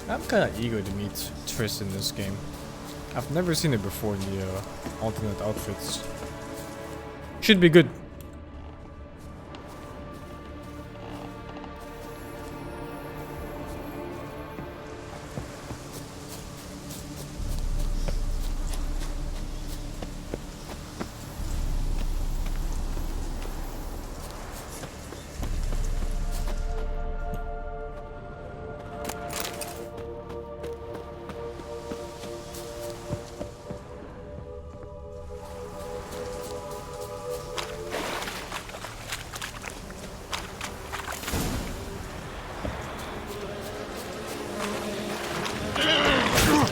I'm kinda eager to meet Triss in this game. I've never seen it before in the alternate outfits. Should be good.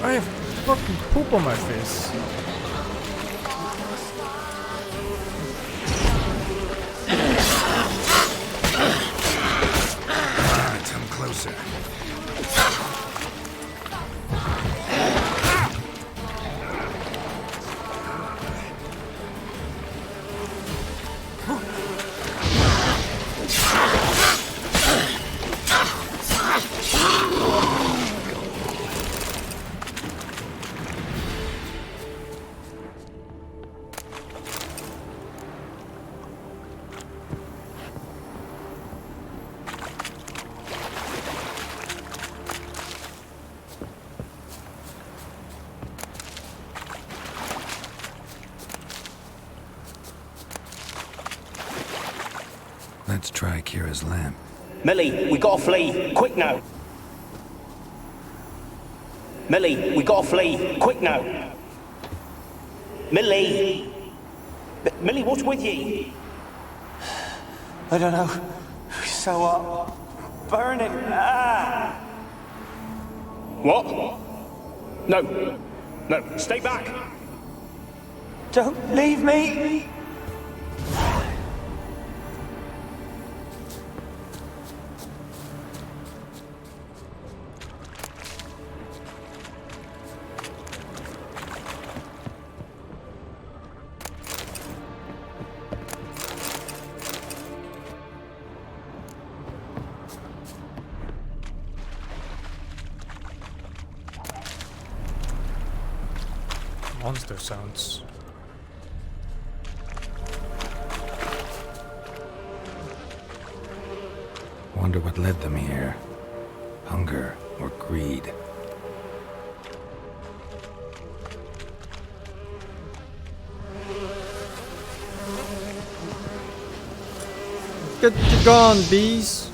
I have fucking poop on my face. Come closer. Let's try Kira's lamp. Millie, we gotta flee. Quick now. Millie, we gotta flee. Quick now. Millie. Millie, what's with you? I don't know. So, burning. Ah! What? No. No, stay back. Don't leave me! Monster sounds. Wonder what led them here. Hunger or greed. Get you gone, bees.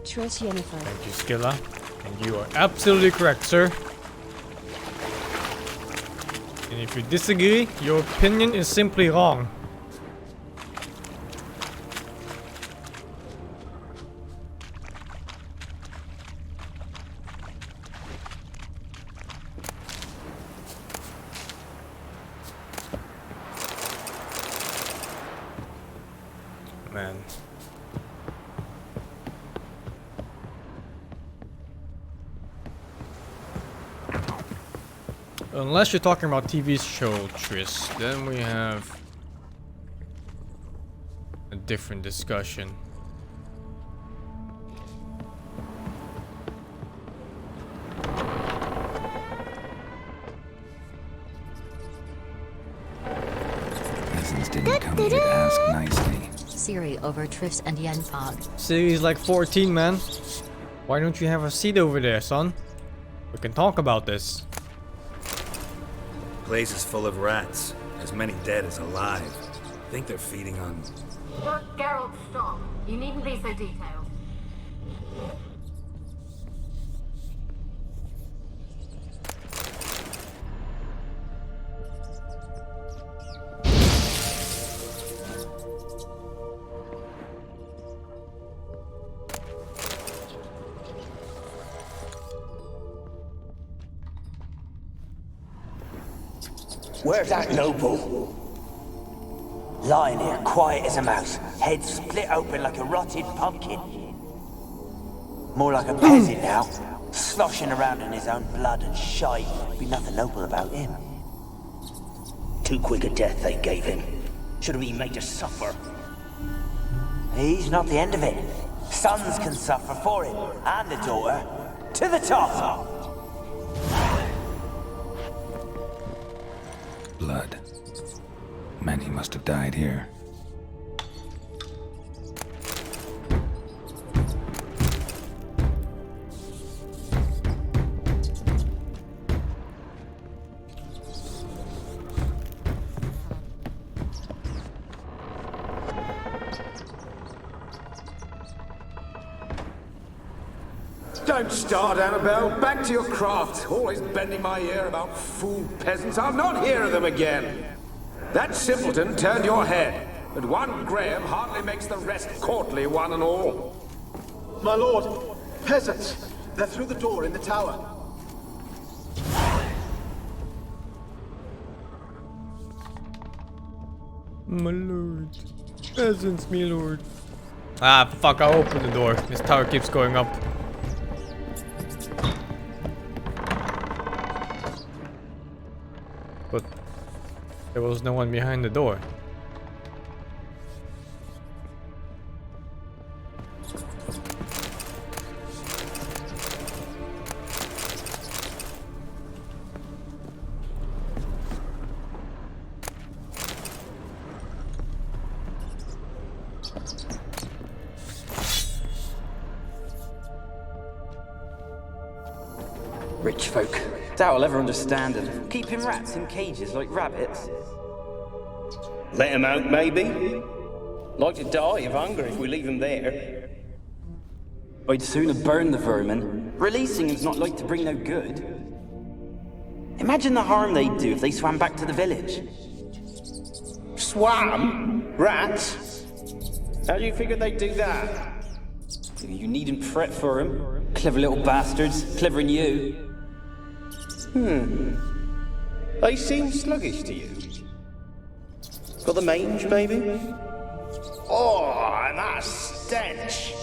Trish Yennefer. Thank you, Skilla. And you are absolutely correct, sir. And if you disagree, your opinion is simply wrong. Man. Unless you're talking about TV show Triss, then we have a different discussion. Peasants didn't come here to ask nicely. Siri over Triss and Yenfog. City's like 14, man. Why don't you have a seat over there, son? We can talk about this. Place is full of rats. As many dead as alive. Think they're feeding on... Look, Geralt, stop. You needn't be so detailed. Where's that noble? Lying here, quiet as a mouse, head split open like a rotted pumpkin. More like a peasant now, sloshing around in his own blood and shite. Be nothing noble about him. Too quick a death they gave him. Should have been made to suffer. He's not the end of it. Sons can suffer for him, and a daughter. To the top! Blood. Many must have died here. Don't start, Annabelle. Back to your craft. Always bending my ear about fool peasants. I'll not hear of them again. That simpleton turned your head, but one Graham hardly makes the rest courtly, one and all. My lord, peasants. They're through the door in the tower. My lord. Peasants, my lord. Ah, fuck, I opened the door. This tower keeps going up. But there was no one behind the door. Rich folk. Doubt I'll ever understand them. Keeping rats in cages like rabbits. Let him out, maybe? Like to die of hunger if we leave him there. I'd sooner burn the vermin. Releasing him's not like to bring no good. Imagine the harm they'd do if they swam back to the village. Swam? Rats? How do you figure they'd do that? You needn't fret for him. Clever little bastards. Clever than you. They seem sluggish to you. Got the mange, maybe? Oh, and that stench!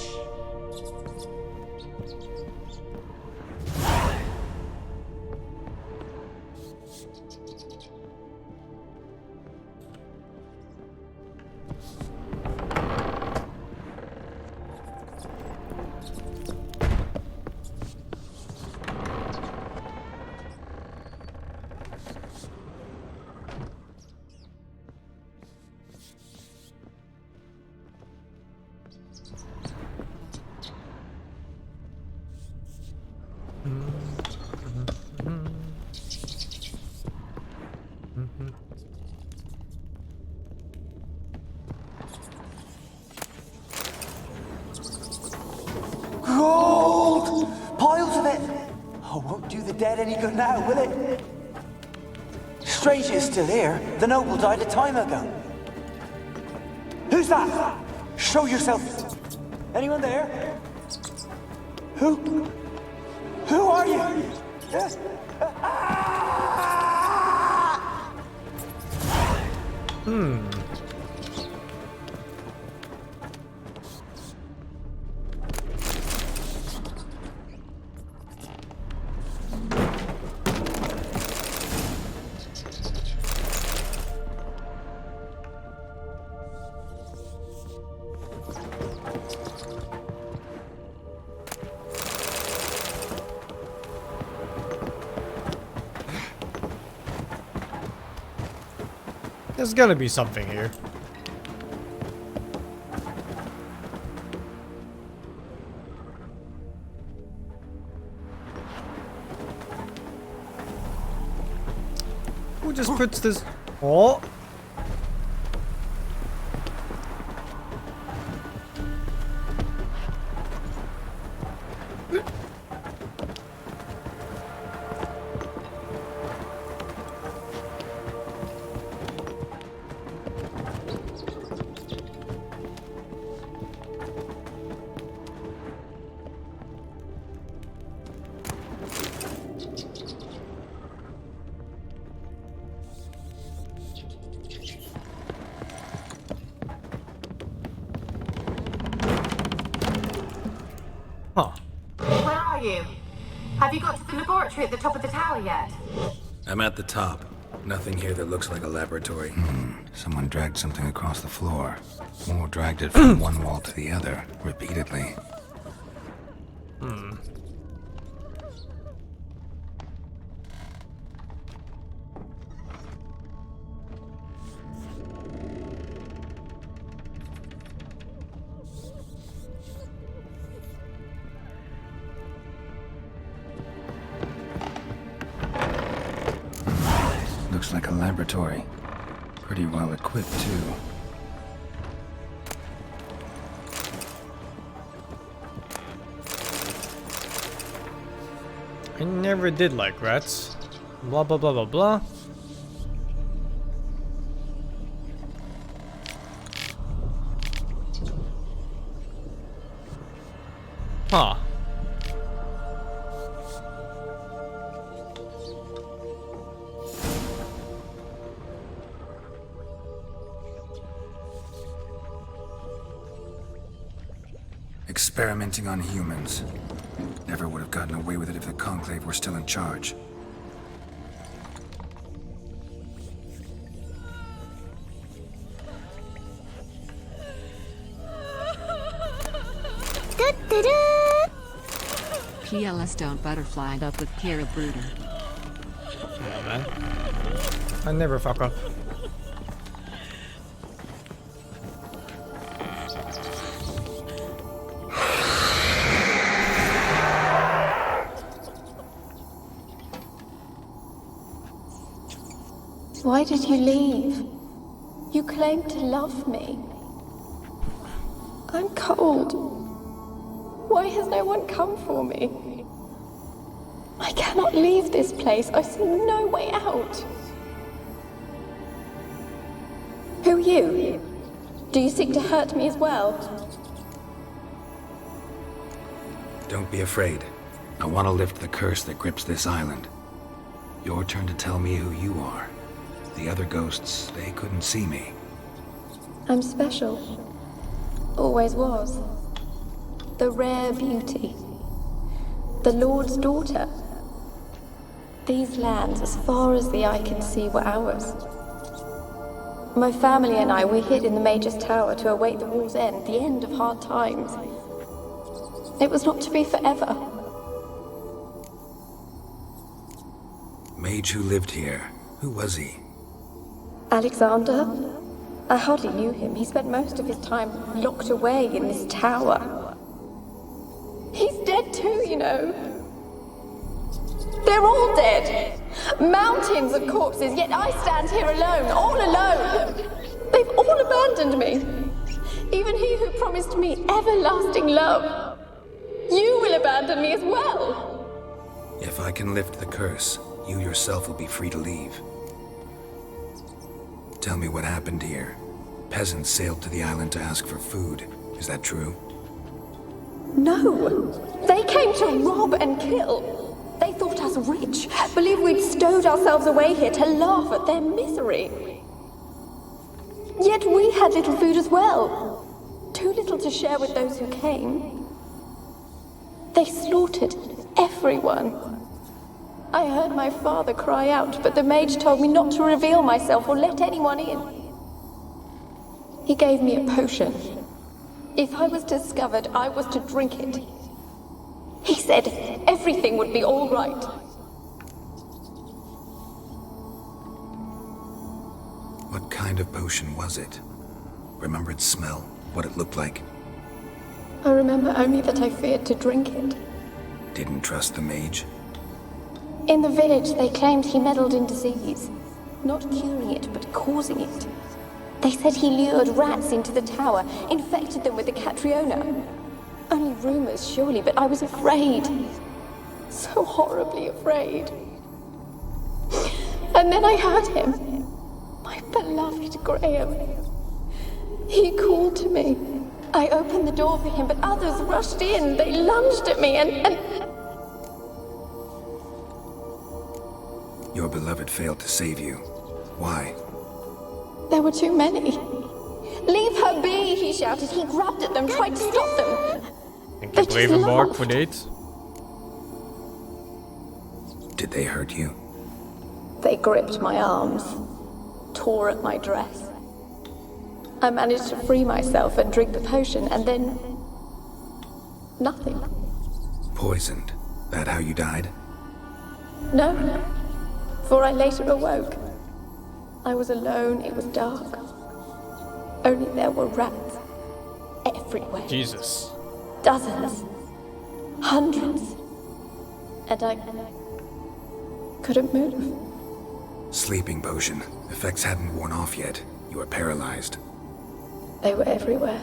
Gold! Piles of it! Oh, won't do the dead any good now, will it? Strange it's still here. The noble died a time ago. Who's that? Show yourself. Anyone there? Who are you? Yes. There's gotta be something here. Who just puts this? Oh. you? Have you got to the laboratory at the top of the tower yet? I'm at the top. Nothing here that looks like a laboratory. Someone dragged something across the floor. Or dragged it from one wall to the other, repeatedly. Looks like a laboratory. Pretty well equipped, too. I never did like rats. Blah blah blah blah blah. Huh. Experimenting on humans. Never would have gotten away with it if the Conclave were still in charge. PLS don't butterfly up with Kira Bruder. Come on, man. I never fuck up. Why did you leave? You claimed to love me. I'm cold. Why has no one come for me? I cannot leave this place. I see no way out. Who are you? Do you seek to hurt me as well? Don't be afraid. I want to lift the curse that grips this island. Your turn to tell me who you are. The other ghosts, they couldn't see me. I'm special. Always was. The rare beauty. The Lord's daughter. These lands, as far as the eye can see, were ours. My family and I, we hid in the Mage's Tower to await the war's end, the end of hard times. It was not to be forever. Mage who lived here. Who was he? Alexander? I hardly knew him. He spent most of his time locked away in this tower. He's dead too, you know. They're all dead. Mountains of corpses, yet I stand here alone, all alone. They've all abandoned me. Even he who promised me everlasting love. You will abandon me as well. If I can lift the curse, you yourself will be free to leave. Tell me what happened here. Peasants sailed to the island to ask for food. Is that true? No. They came to rob and kill. They thought us rich, believed we'd stowed ourselves away here to laugh at their misery. Yet we had little food as well. Too little to share with those who came. They slaughtered everyone. I heard my father cry out, but the mage told me not to reveal myself or let anyone in. He gave me a potion. If I was discovered, I was to drink it. He said everything would be all right. What kind of potion was it? Remember its smell? What it looked like? I remember only that I feared to drink it. Didn't trust the mage? In the village, they claimed he meddled in disease. Not curing it, but causing it. They said he lured rats into the tower, infected them with the Catriona. Only rumors, surely, but I was afraid. So horribly afraid. And then I heard him. My beloved Graham. He called to me. I opened the door for him, but others rushed in. They lunged at me and... Your beloved failed to save you. Why? There were too many. Leave her be, he shouted. He grabbed at them, tried to stop them. Think you believe him, Bark, for date? Did they hurt you? They gripped my arms, tore at my dress. I managed to free myself and drink the potion, and then... nothing. Poisoned? That how you died? No, for I later awoke. I was alone, it was dark. Only there were rats everywhere. Jesus. Dozens. Hundreds. And I couldn't move. Sleeping potion. Effects hadn't worn off yet. You were paralyzed. They were everywhere.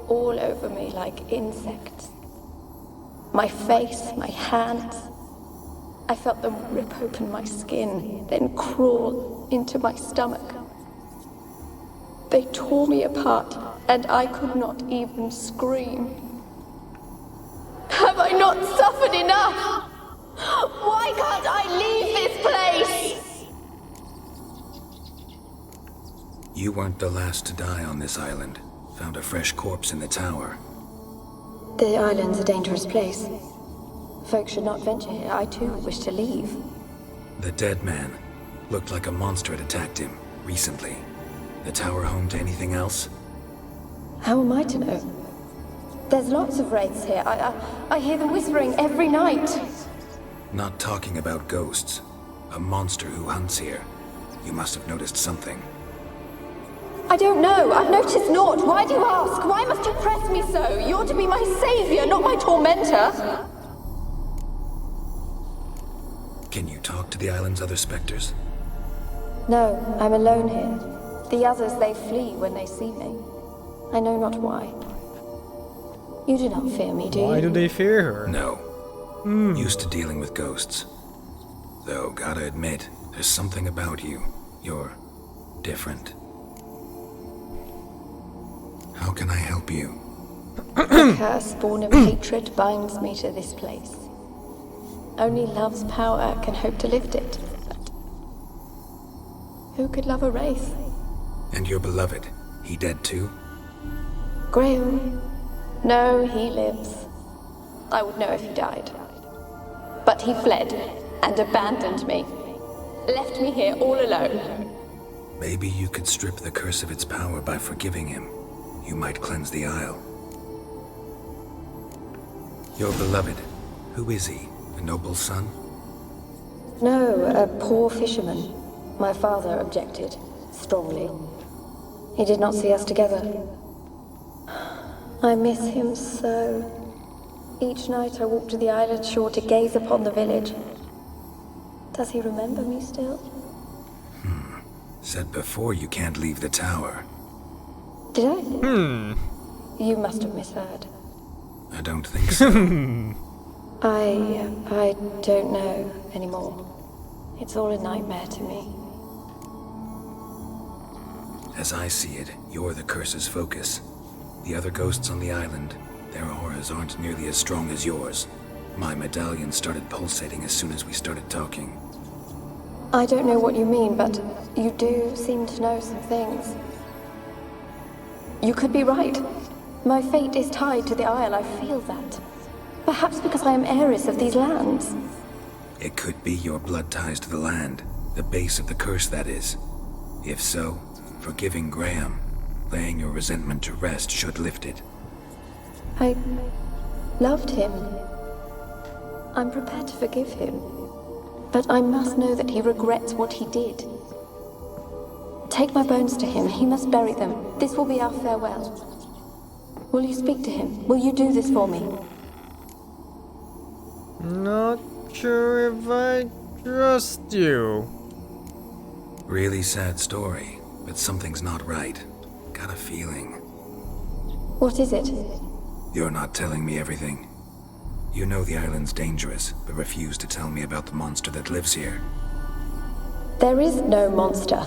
All over me like insects. My face, my hands. I felt them rip open my skin, then crawl into my stomach. They tore me apart, and I could not even scream. Have I not suffered enough? Why can't I leave this place? You weren't the last to die on this island. Found a fresh corpse in the tower. The island's a dangerous place. Folks should not venture here. I too wish to leave. The dead man. Looked like a monster had attacked him, recently. The tower home to anything else? How am I to know? There's lots of wraiths here. I hear them whispering every night. Not talking about ghosts. A monster who hunts here. You must have noticed something. I don't know. I've noticed naught. Why do you ask? Why must you press me so? You're to be my savior, not my tormentor. Can you talk to the island's other specters? No, I'm alone here. The others, they flee when they see me. I know not why. You do not fear me, do you? Why do they fear her? No. Used to dealing with ghosts. Though, gotta admit, there's something about you. You're different. How can I help you? The curse born of hatred binds me to this place. Only love's power can hope to lift it. But who could love a wraith? And your beloved, he dead too? Graham? No, he lives. I would know if he died. But he fled and abandoned me. Left me here all alone. Maybe you could strip the curse of its power by forgiving him. You might cleanse the isle. Your beloved, who is he? A noble son? No, a poor fisherman. My father objected, strongly. He did not see us together. I miss him so. Each night I walk to the island shore to gaze upon the village. Does he remember me still? Said before you can't leave the tower. Did I? You must have misheard. I don't think so. I don't know anymore. It's all a nightmare to me. As I see it, you're the curse's focus. The other ghosts on the island, their auras aren't nearly as strong as yours. My medallion started pulsating as soon as we started talking. I don't know what you mean, but you do seem to know some things. You could be right. My fate is tied to the Isle, I feel that. Perhaps because I am heiress of these lands. It could be your blood ties to the land, the base of the curse, that is. If so, forgiving Graham, laying your resentment to rest should lift it. I loved him. I'm prepared to forgive him. But I must know that he regrets what he did. Take my bones to him. He must bury them. This will be our farewell. Will you speak to him? Will you do this for me? Not sure if I trust you. Really sad story, but something's not right. Got a feeling. What is it? You're not telling me everything. You know the island's dangerous, but refuse to tell me about the monster that lives here. There is no monster.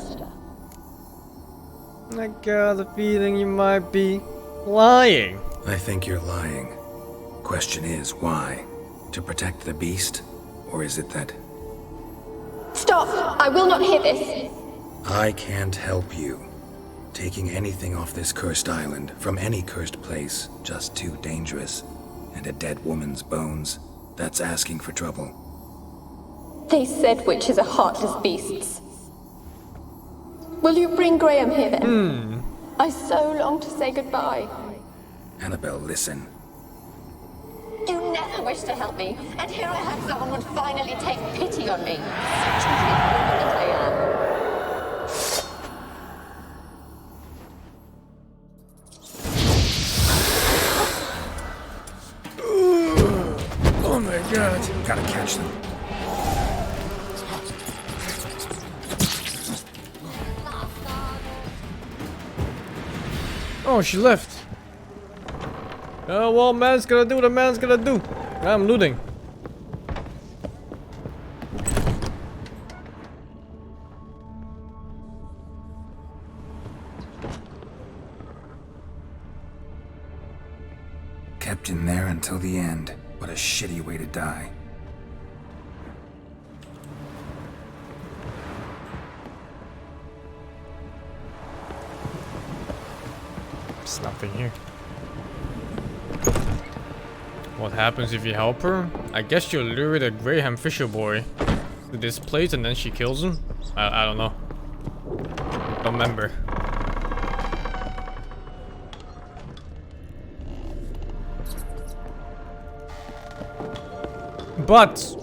I got a feeling you might be lying. I think you're lying. Question is, why? To protect the beast? Or is it that... Stop! I will not hear this! I can't help you. Taking anything off this cursed island, from any cursed place, just too dangerous. And a dead woman's bones, that's asking for trouble. They said witches are heartless beasts. Will you bring Graham here then? I so long to say goodbye. Annabelle, listen. You never wished to help me, and here I had someone would finally take pity on me. Such a weak woman that I am. Oh my god. Gotta catch them. Oh, she left. Oh, well, man's gonna do what a man's gonna do. I'm looting. Kept in there until the end. What a shitty way to die. There's nothing here. What happens if you help her? I guess you lure the Graham Fisher boy to this place and then she kills him? I don't know. Don't remember. But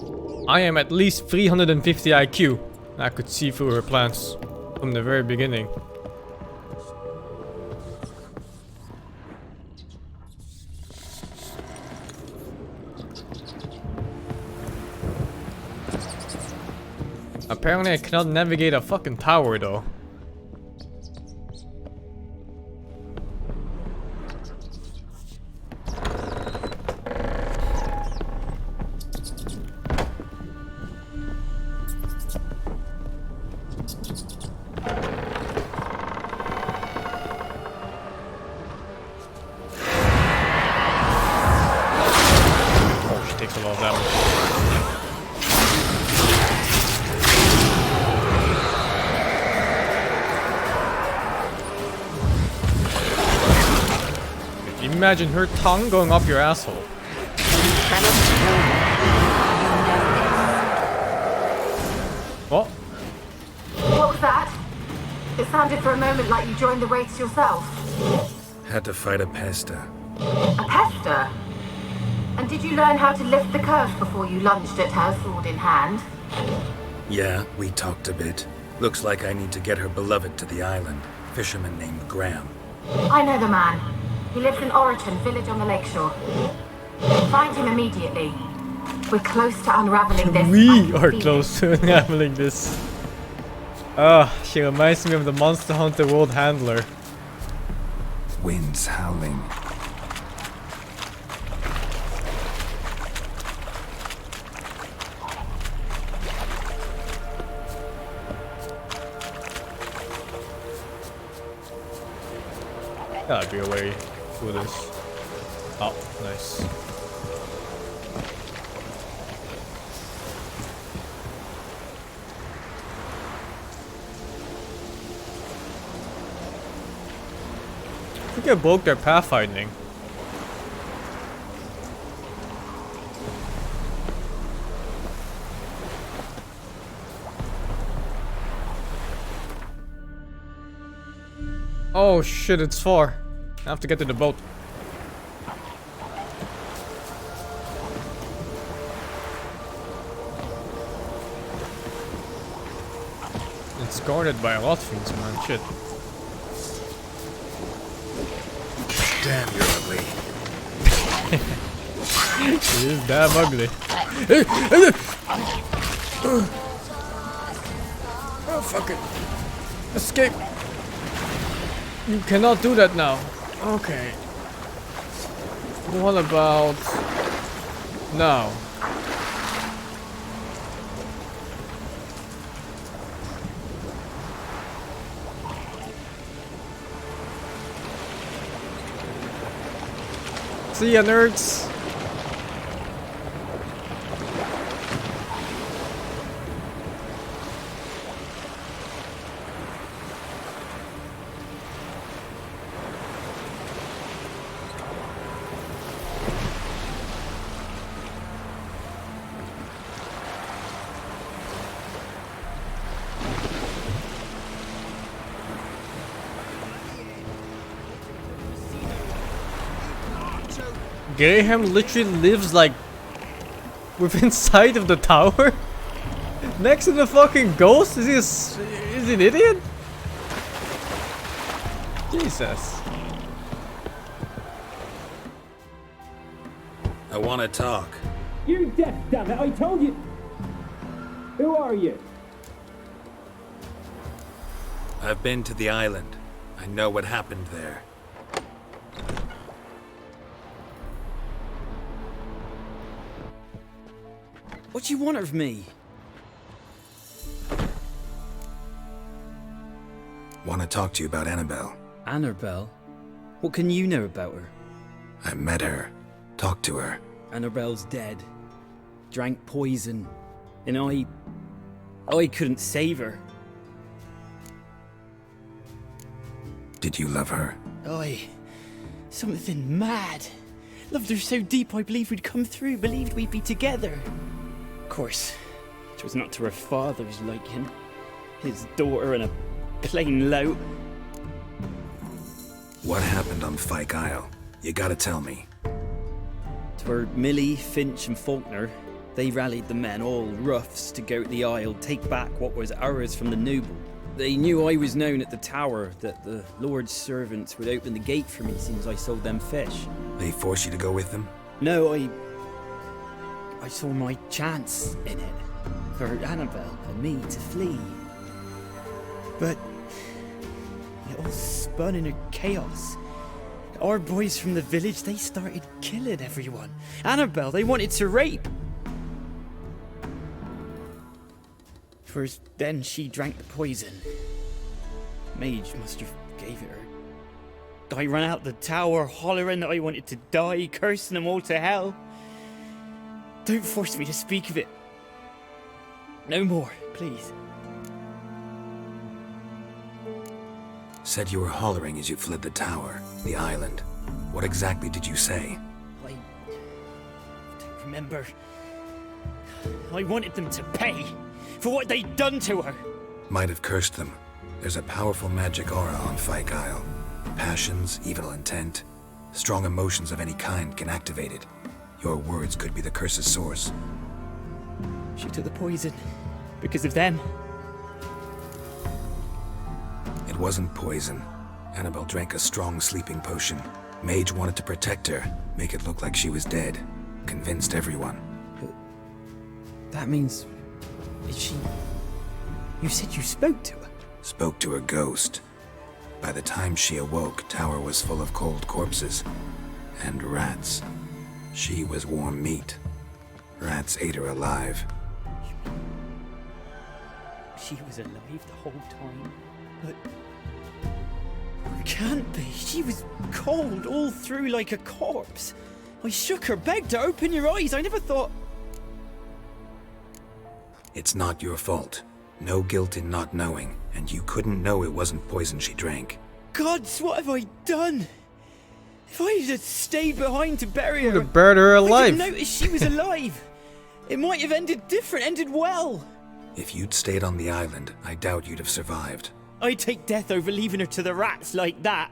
I am at least 350 IQ. I could see through her plans from the very beginning. Apparently I cannot navigate a fucking tower though. Oh, she takes a lot of damage. Imagine her tongue going up your asshole. What? What was that? It sounded for a moment like you joined the wraiths yourself. Had to fight a pester. A pester? And did you learn how to lift the curse before you lunged at her, sword in hand? Yeah, we talked a bit. Looks like I need to get her beloved to the island. Fisherman named Graham. I know the man. He lives in Oriton, village on the lakeshore. Find him immediately. We're close to unraveling this. We are close to unraveling this. Ah, she reminds me of the Monster Hunter World Handler. Winds howling. Gotta be a way through this. Oh, nice. I think I broke their pathfinding. Oh shit, it's far. I have to get to the boat. It's guarded by a lot of things, man. Shit. Damn, you're ugly. It is damn ugly. Oh, fuck it. Escape. You cannot do that now. Okay. What about now? See ya, nerds. Graham literally lives like within sight of the tower? Next to the fucking ghost? Is he an idiot? Jesus. I want to talk. You're deaf, damn it! I told you. Who are you? I've been to the island. I know what happened there. What do you want of me? Want to talk to you about Annabelle. Annabelle? What can you know about her? I met her. Talked to her. Annabelle's dead. Drank poison. And I couldn't save her. Did you love her? Something mad. Loved her so deep I believed we'd come through, believed we'd be together. Of course, it was not to her father's liking. His daughter and a plain lout. What happened on Fyke Isle? You gotta tell me. Twere Millie, Finch and Faulkner. They rallied the men, all roughs, to go to the Isle, take back what was ours from the noble. They knew I was known at the tower, that the Lord's servants would open the gate for me since I sold them fish. They forced you to go with them? No, I saw my chance in it, for Annabelle and me to flee. But it all spun in a chaos. Our boys from the village, they started killing everyone. Annabelle, they wanted to rape. First, then she drank the poison. Mage must have gave it her. I ran out the tower, hollering that I wanted to die, cursing them all to hell. Don't force me to speak of it. No more, please. Said you were hollering as you fled the tower, the island. What exactly did you say? I don't remember. I wanted them to pay for what they'd done to her. Might have cursed them. There's a powerful magic aura on Fyke Isle. Passions, evil intent, strong emotions of any kind can activate it. Your words could be the curse's source. She took the poison because of them. It wasn't poison. Annabelle drank a strong sleeping potion. Mage wanted to protect her, make it look like she was dead. Convinced everyone. But that means... Is she... You said you spoke to her? Spoke to her ghost. By the time she awoke, tower was full of cold corpses. And rats. She was warm meat. Rats ate her alive. She was alive the whole time? But... It can't be. She was cold all through like a corpse. I shook her, begged her, open your eyes. I never thought... It's not your fault. No guilt in not knowing, and you couldn't know it wasn't poison she drank. Gods, what have I done? If I had stayed behind to bury her... You would have buried her alive. I didn't notice she was alive. It might have ended different, ended well. If you'd stayed on the island, I doubt you'd have survived. I'd take death over leaving her to the rats like that.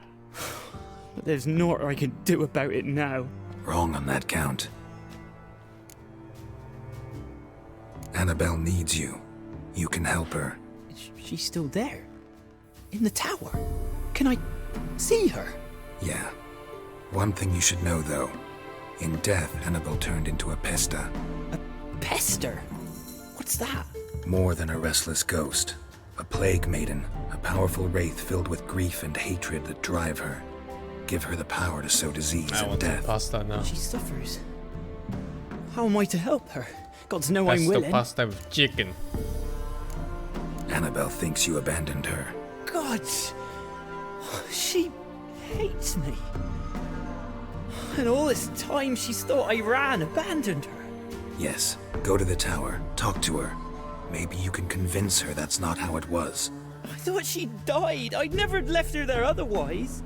But there's naught I can do about it now. Wrong on that count. Annabelle needs you. You can help her. She's still there? In the tower? Can I see her? Yeah. One thing you should know, though. In death, Annabelle turned into a pesta. A pester? What's that? More than a restless ghost. A plague maiden. A powerful wraith filled with grief and hatred that drive her. Give her the power to sow disease and death. Pasta now. She suffers. How am I to help her? Gods know I'm willing. Pasta with chicken. Annabelle thinks you abandoned her. Gods! She hates me. And all this time she's thought I abandoned her. Yes, go to the tower, talk to her. Maybe you can convince her that's not how it was. I thought she died. I'd never left her there otherwise.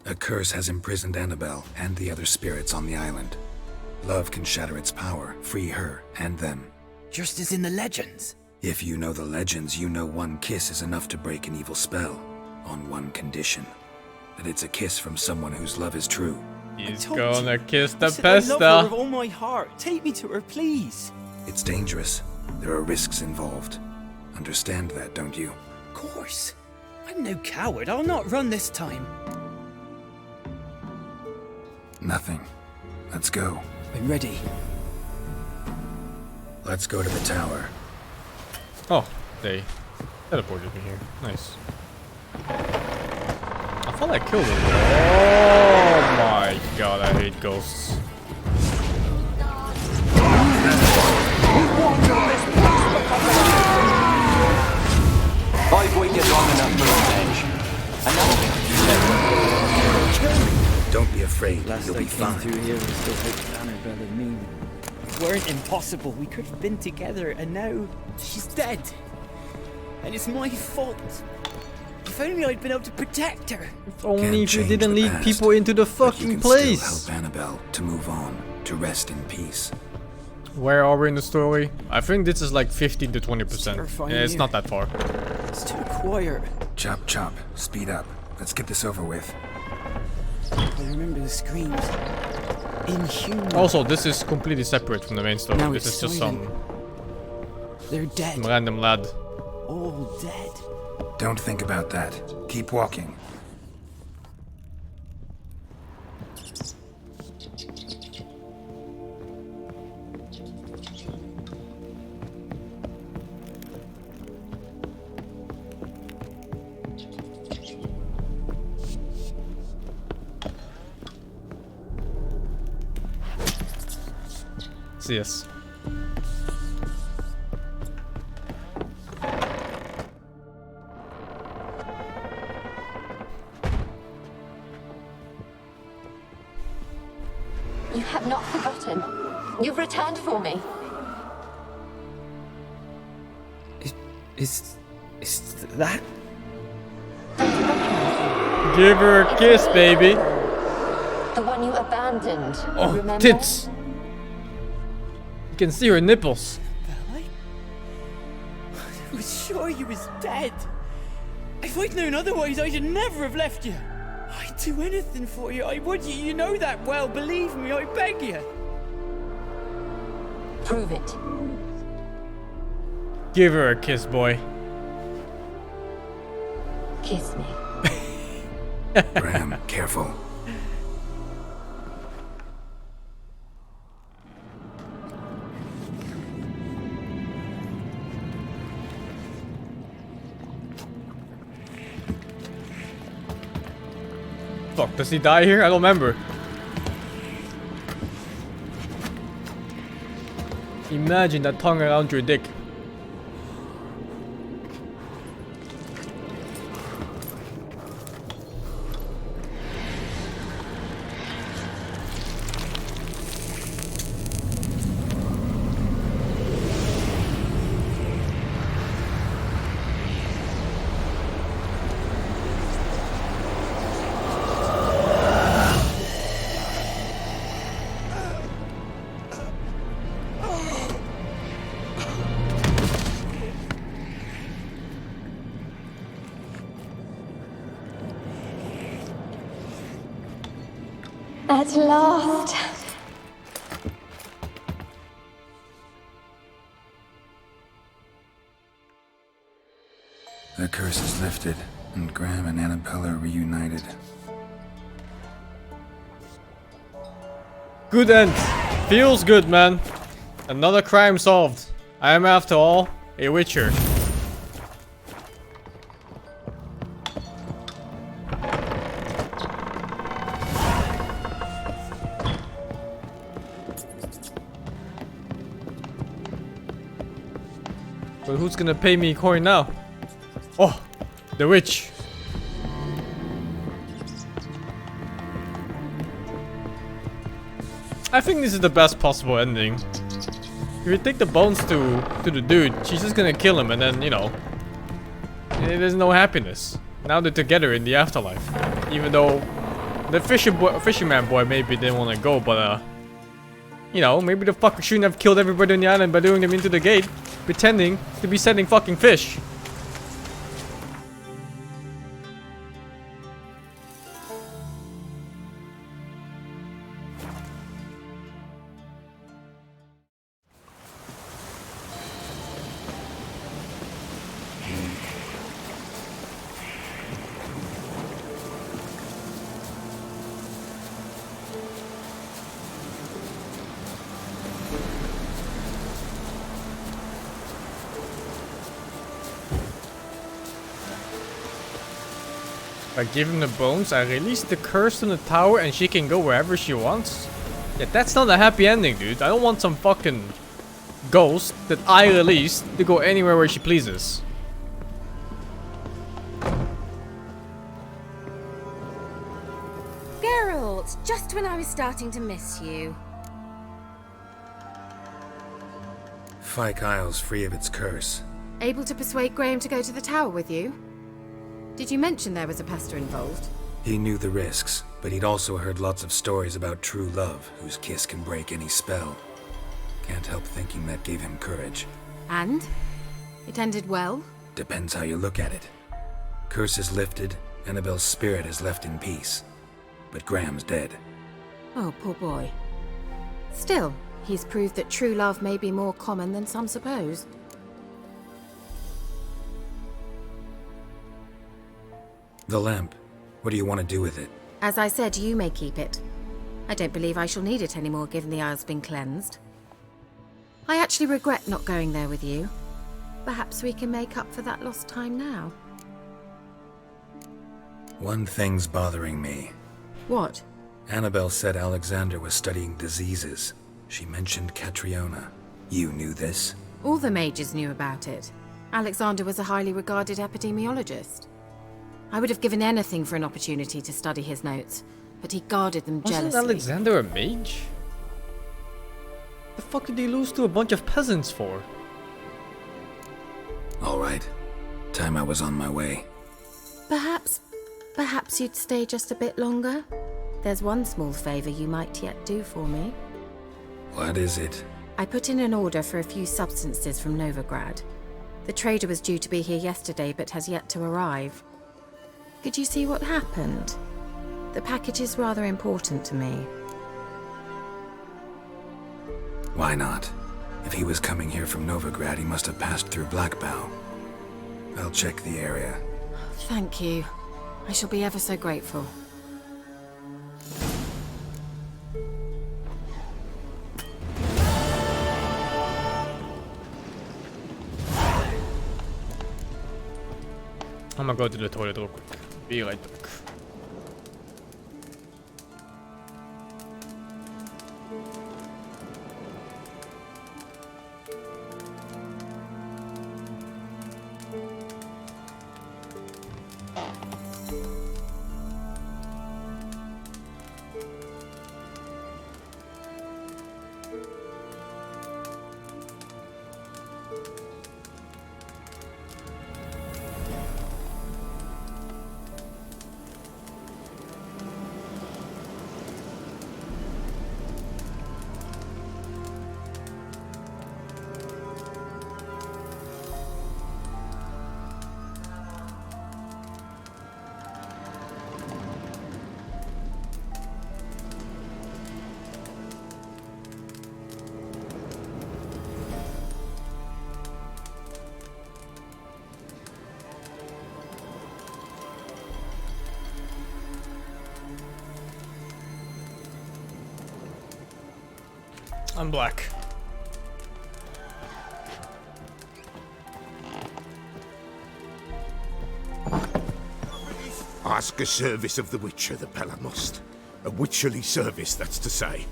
A curse has imprisoned Annabelle and the other spirits on the island. Love can shatter its power, free her and them. Just as in the legends. If you know the legends, you know one kiss is enough to break an evil spell. On one condition. That it's a kiss from someone whose love is true. He's told you. gonna kiss I the said I love her pesta. with all my heart. Take me to her, please. It's dangerous. There are risks involved. Understand that, don't you? Of course. I'm no coward. I'll not run this time. Nothing. Let's go. I'm ready. Let's go to the tower. Oh, they teleported me here. Nice. I thought I killed him. Oh my god, I hate ghosts. I've waited long enough for revenge. And now Don't be afraid. Last You'll I be came fine. through here, we still hoped Annabelle and me weren't impossible. We could have been together, and now she's dead. And it's my fault. If only I'd been able to protect her. If only Can't if you change didn't the lead past, people into the but you fucking can place. Still help Annabelle to move on, to rest in peace. Where are we in the story? I think this is like 15 to 20%. terrifying Yeah, it's here. not that far. It's too quiet. Chop, chop. Speed up. Let's get this over with. I remember the screams. Inhuman. Also, this is completely separate from the main story. Now This it's is just silent. They're dead. some random lad. All dead. Don't think about that. Keep walking. Yes. You have not forgotten. You've returned for me. Is that? Give her a kiss, baby. The one you abandoned. Oh, remember? tits. You can see her nipples. I was sure you was dead. If I'd known otherwise, I'd never have left you. I'd do anything for you. I would. You know that well. Believe me, I beg you. Prove it. Give her a kiss, boy. Kiss me. Graham, careful. Fuck, does he die here? I don't remember. Imagine that tongue around your dick. At last. The curse is lifted, and Graham and Annabelle are reunited. Good end. Feels good, man. Another crime solved. I am, after all, a witcher. But who's gonna pay me coin now? Oh, the witch. I think this is the best possible ending. If you take the bones to the dude, she's just gonna kill him, and then, you know, there's no happiness. Now they're together in the afterlife. Even though the fisherman boy maybe didn't want to go, but you know, maybe the fucker shouldn't have killed everybody on the island by doing them into the gate, pretending to be sending fucking fish. By giving the bones, I release the curse from the tower and she can go wherever she wants. Yeah, that's not a happy ending, dude. I don't want some fucking ghost that I released to go anywhere where she pleases. Geralt, just when I was starting to miss you. Fyke Isle's free of its curse. Able to persuade Graham to go to the tower with you? Did you mention there was a pester involved? He knew the risks, but he'd also heard lots of stories about true love, whose kiss can break any spell. Can't help thinking that gave him courage. And? It ended well? Depends how you look at it. Curse is lifted, Annabelle's spirit is left in peace. But Graham's dead. Oh, poor boy. Still, he's proved that true love may be more common than some suppose. The lamp. What do you want to do with it? As I said, you may keep it. I don't believe I shall need it anymore, given the Isle's been cleansed. I actually regret not going there with you. Perhaps we can make up for that lost time now. One thing's bothering me. What? Annabelle said Alexander was studying diseases. She mentioned Catriona. You knew this? All the mages knew about it. Alexander was a highly regarded epidemiologist. I would have given anything for an opportunity to study his notes, but he guarded them jealously. Wasn't Alexander a mage? The fuck did he lose to a bunch of peasants for? Alright. Time I was on my way. Perhaps you'd stay just a bit longer? There's one small favor you might yet do for me. What is it? I put in an order for a few substances from Novigrad. The trader was due to be here yesterday, but has yet to arrive. Could you see what happened? The package is rather important to me. Why not? If he was coming here from Novigrad, he must have passed through Blackbow. I'll check the area. Thank you. I shall be ever so grateful. I'm gonna go to the toilet real quick. Be right back. I'm black. Ask a service of the Witcher, the Pella must. A witcherly service, that's to say.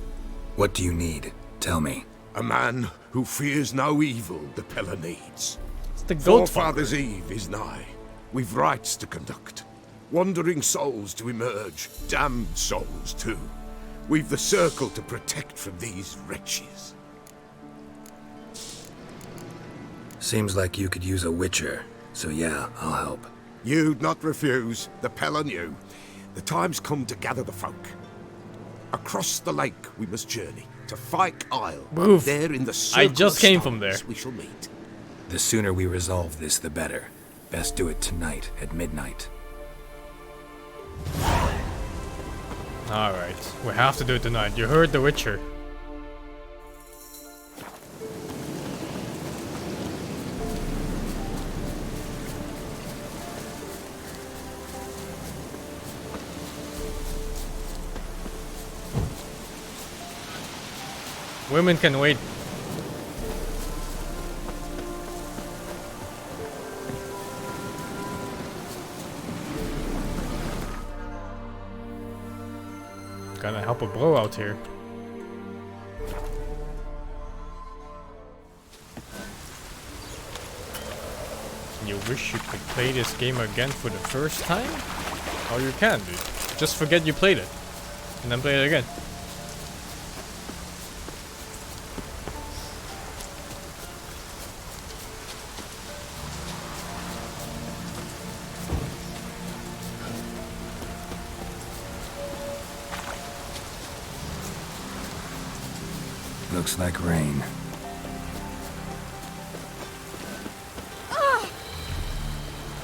What do you need? Tell me. A man who fears no evil the Pella needs. It's the goat Forefathers' Eve is nigh. We've rites to conduct. Wandering souls to emerge. Damned souls, too. We've the circle to protect from these wretches. Seems like you could use a witcher, so yeah, I'll help. You'd not refuse, the Pella knew. The time's come to gather the folk. Across the lake we must journey, to Fyke Isle. Oof. There in the circle I just of came from stars there. We shall meet. The sooner we resolve this, the better. Best do it tonight, at midnight. Alright, we have to do it tonight. You heard the Witcher. Women can wait. gonna help a bro out here. You wish you could play this game again for the first time? Oh, you can, dude. Just forget you played it. And then play it again. Looks like rain.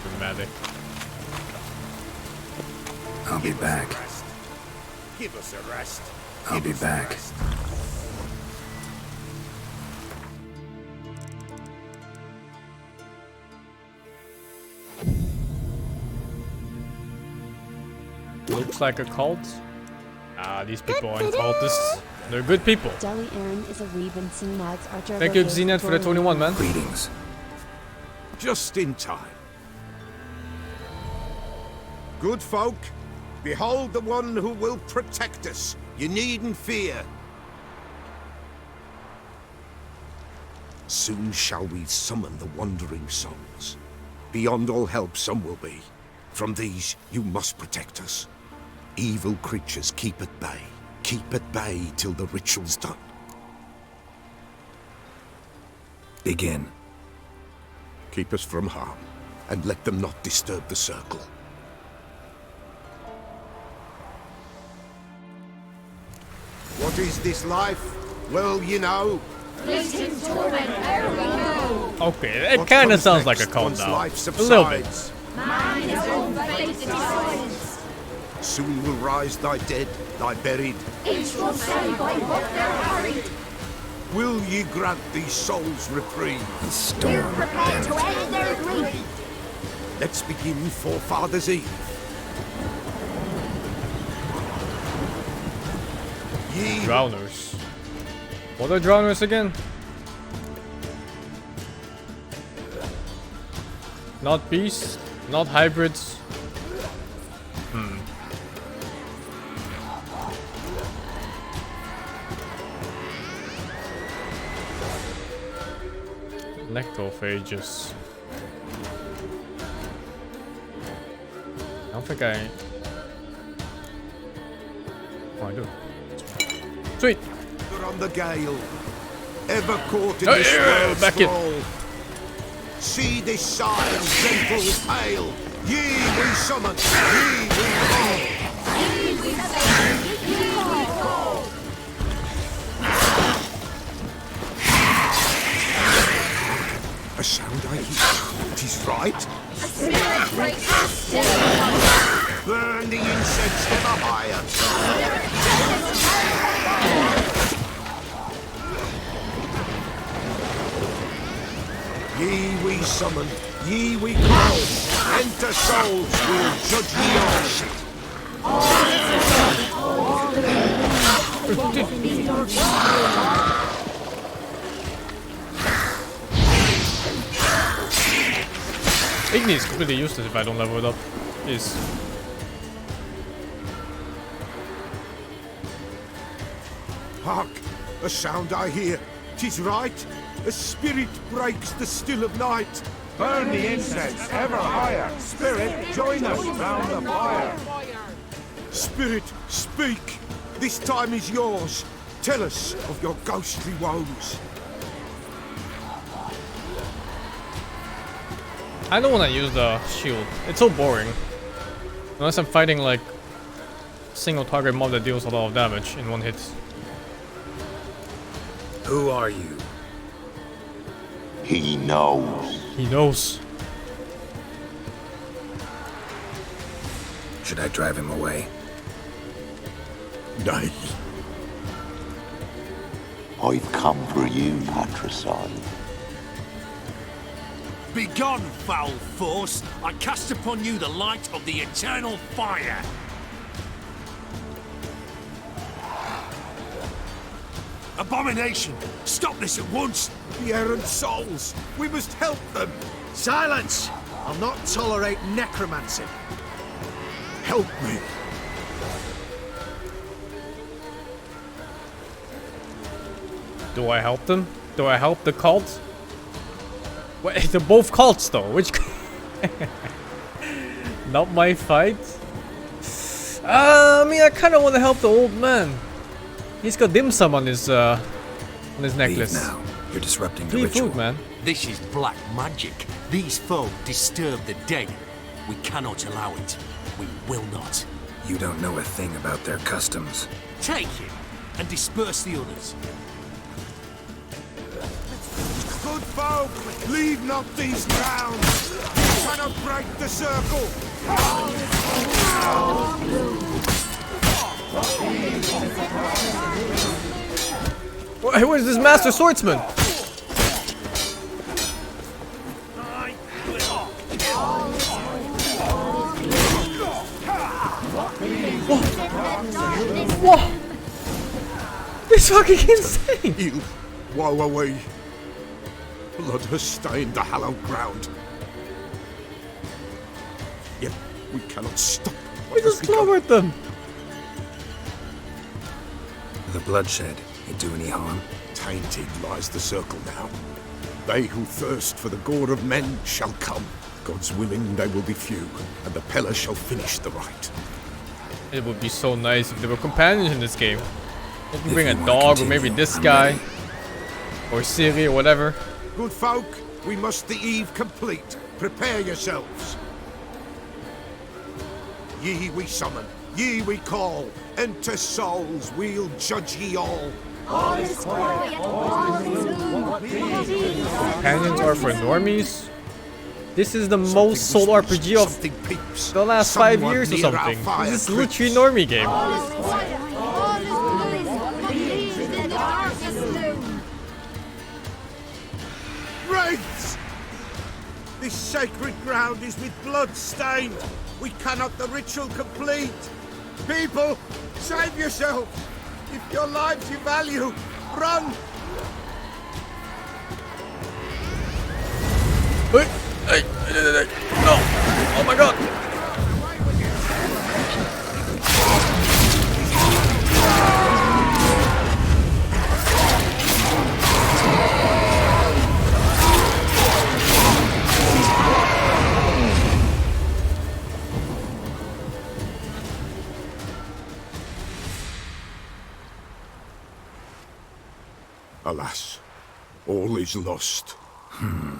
Dramatic. I'll be back. Give us a rest. I'll be back. Looks like a cult. Ah, these people aren't cultists. They're good people. Deli Aaron is a Rebenson Mags Archer. Thank you, Xenet, for the 21, man. Greetings. Just in time. Good folk, behold the one who will protect us. You needn't fear. Soon shall we summon the wandering souls. Beyond all help some will be. From these you must protect us. Evil creatures keep at bay. Keep at bay till the ritual's done. Begin. Keep us from harm, and let them not disturb the circle. What is this life? Well, you know. Fleeting torment, ere we go. Okay, it kind of sounds like a cult now. A little bit. Man his own fate decides. Soon will rise thy dead, thy buried. Each will say by what they're harried. Will ye grant these souls reprieve? The storm. We're prepared to end their grief. Let's begin Forefathers' Eve. Ye Drowners. What are drowners again? Not beasts, not hybrids. Necrophages. I don't think I... Oh, I do. Sweet! You're on the gale, ever caught in Oh, this yeah, world's back in. thrall. See this sign, gentle pale. Ye we summon, ye we call. Ye we say, ye we call. A sound I hear, 'tis right. A spirit breaks the still. Burn the incense ever higher. Ye we summon, ye we call. Enter souls, we'll judge ye all. Igni is completely useless if I don't level it up. Is Hark, a sound I hear. 'Tis right. A spirit breaks the still of night. Burn the incense ever higher. Spirit, join us round the fire. Spirit, speak. This time is yours. Tell us of your ghostly woes. I don't want to use the shield. It's so boring. Unless I'm fighting like single target mob that deals a lot of damage in one hit. Who are you? He knows. He knows. Should I drive him away? Nay. I've come for you, patricide. Begone, foul force! I cast upon you the light of the eternal fire! Abomination! Stop this at once! The errant souls! We must help them! Silence! I'll not tolerate necromancy. Help me! Do I help them? Do I help the cult? Wait, they're both cults though. Which? Not my fight. I mean, I kind of want to help the old man. He's got dim sum on his necklace. Leave now. You're disrupting the Free ritual. food, man. This is black magic. These folk disturb the dead. We cannot allow it. We will not. You don't know a thing about their customs. Take him and disperse the others. Good folk, leave not these grounds. You cannot break the circle. Where's this master swordsman? Whoa! This fucking insane! You, woe away. Blood has stained the hallowed ground. Yet we cannot stop. We just clobbered them. The bloodshed, it do any harm? Tainted lies the circle now. They who thirst for the gore of men shall come. God's willing, they will be few, and the Pella shall finish the rite. It would be so nice if there were companions in this game. You can If bring you a wanna dog, or maybe continue, this I'm guy, ready. or Siri, or whatever. Good folk, we must the eve complete. Prepare yourselves. Ye we summon, ye we call. Enter souls, we'll judge ye all. Companions are for normies. This is the most sold RPG of the last 5 years or something. This is literally normie game. Wraiths! This sacred ground is with blood stained. We cannot the ritual complete. People, save yourselves. If your lives you value, run! Hey, no! Oh my god! Alas, all is lost.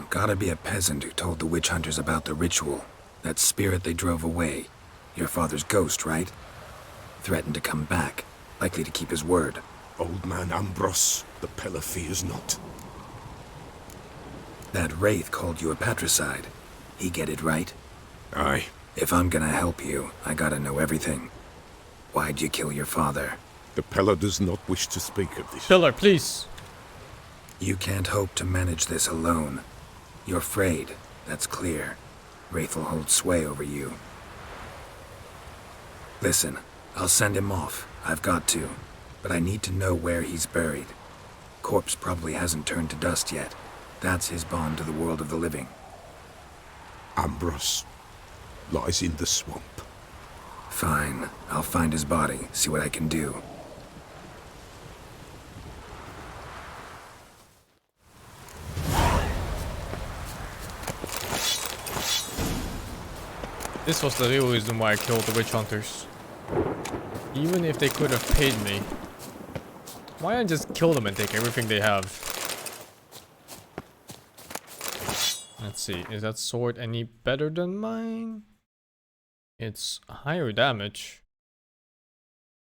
Gotta be a peasant who told the witch hunters about the ritual. That spirit they drove away. Your father's ghost, right? Threatened to come back. Likely to keep his word. Old man Ambrose, the Pella fears not. That wraith called you a patricide. He get it right? Aye. If I'm gonna help you, I gotta know everything. Why'd you kill your father? The Pella does not wish to speak of this. Pillar, please. You can't hope to manage this alone. You're afraid, that's clear. Wraith will hold sway over you. Listen, I'll send him off. I've got to. But I need to know where he's buried. Corpse probably hasn't turned to dust yet. That's his bond to the world of the living. Ambrose lies in the swamp. Fine. I'll find his body, see what I can do. This was the real reason why I killed the witch hunters. Even if they could have paid me. Why not just kill them and take everything they have? Let's see, is that sword any better than mine? It's higher damage.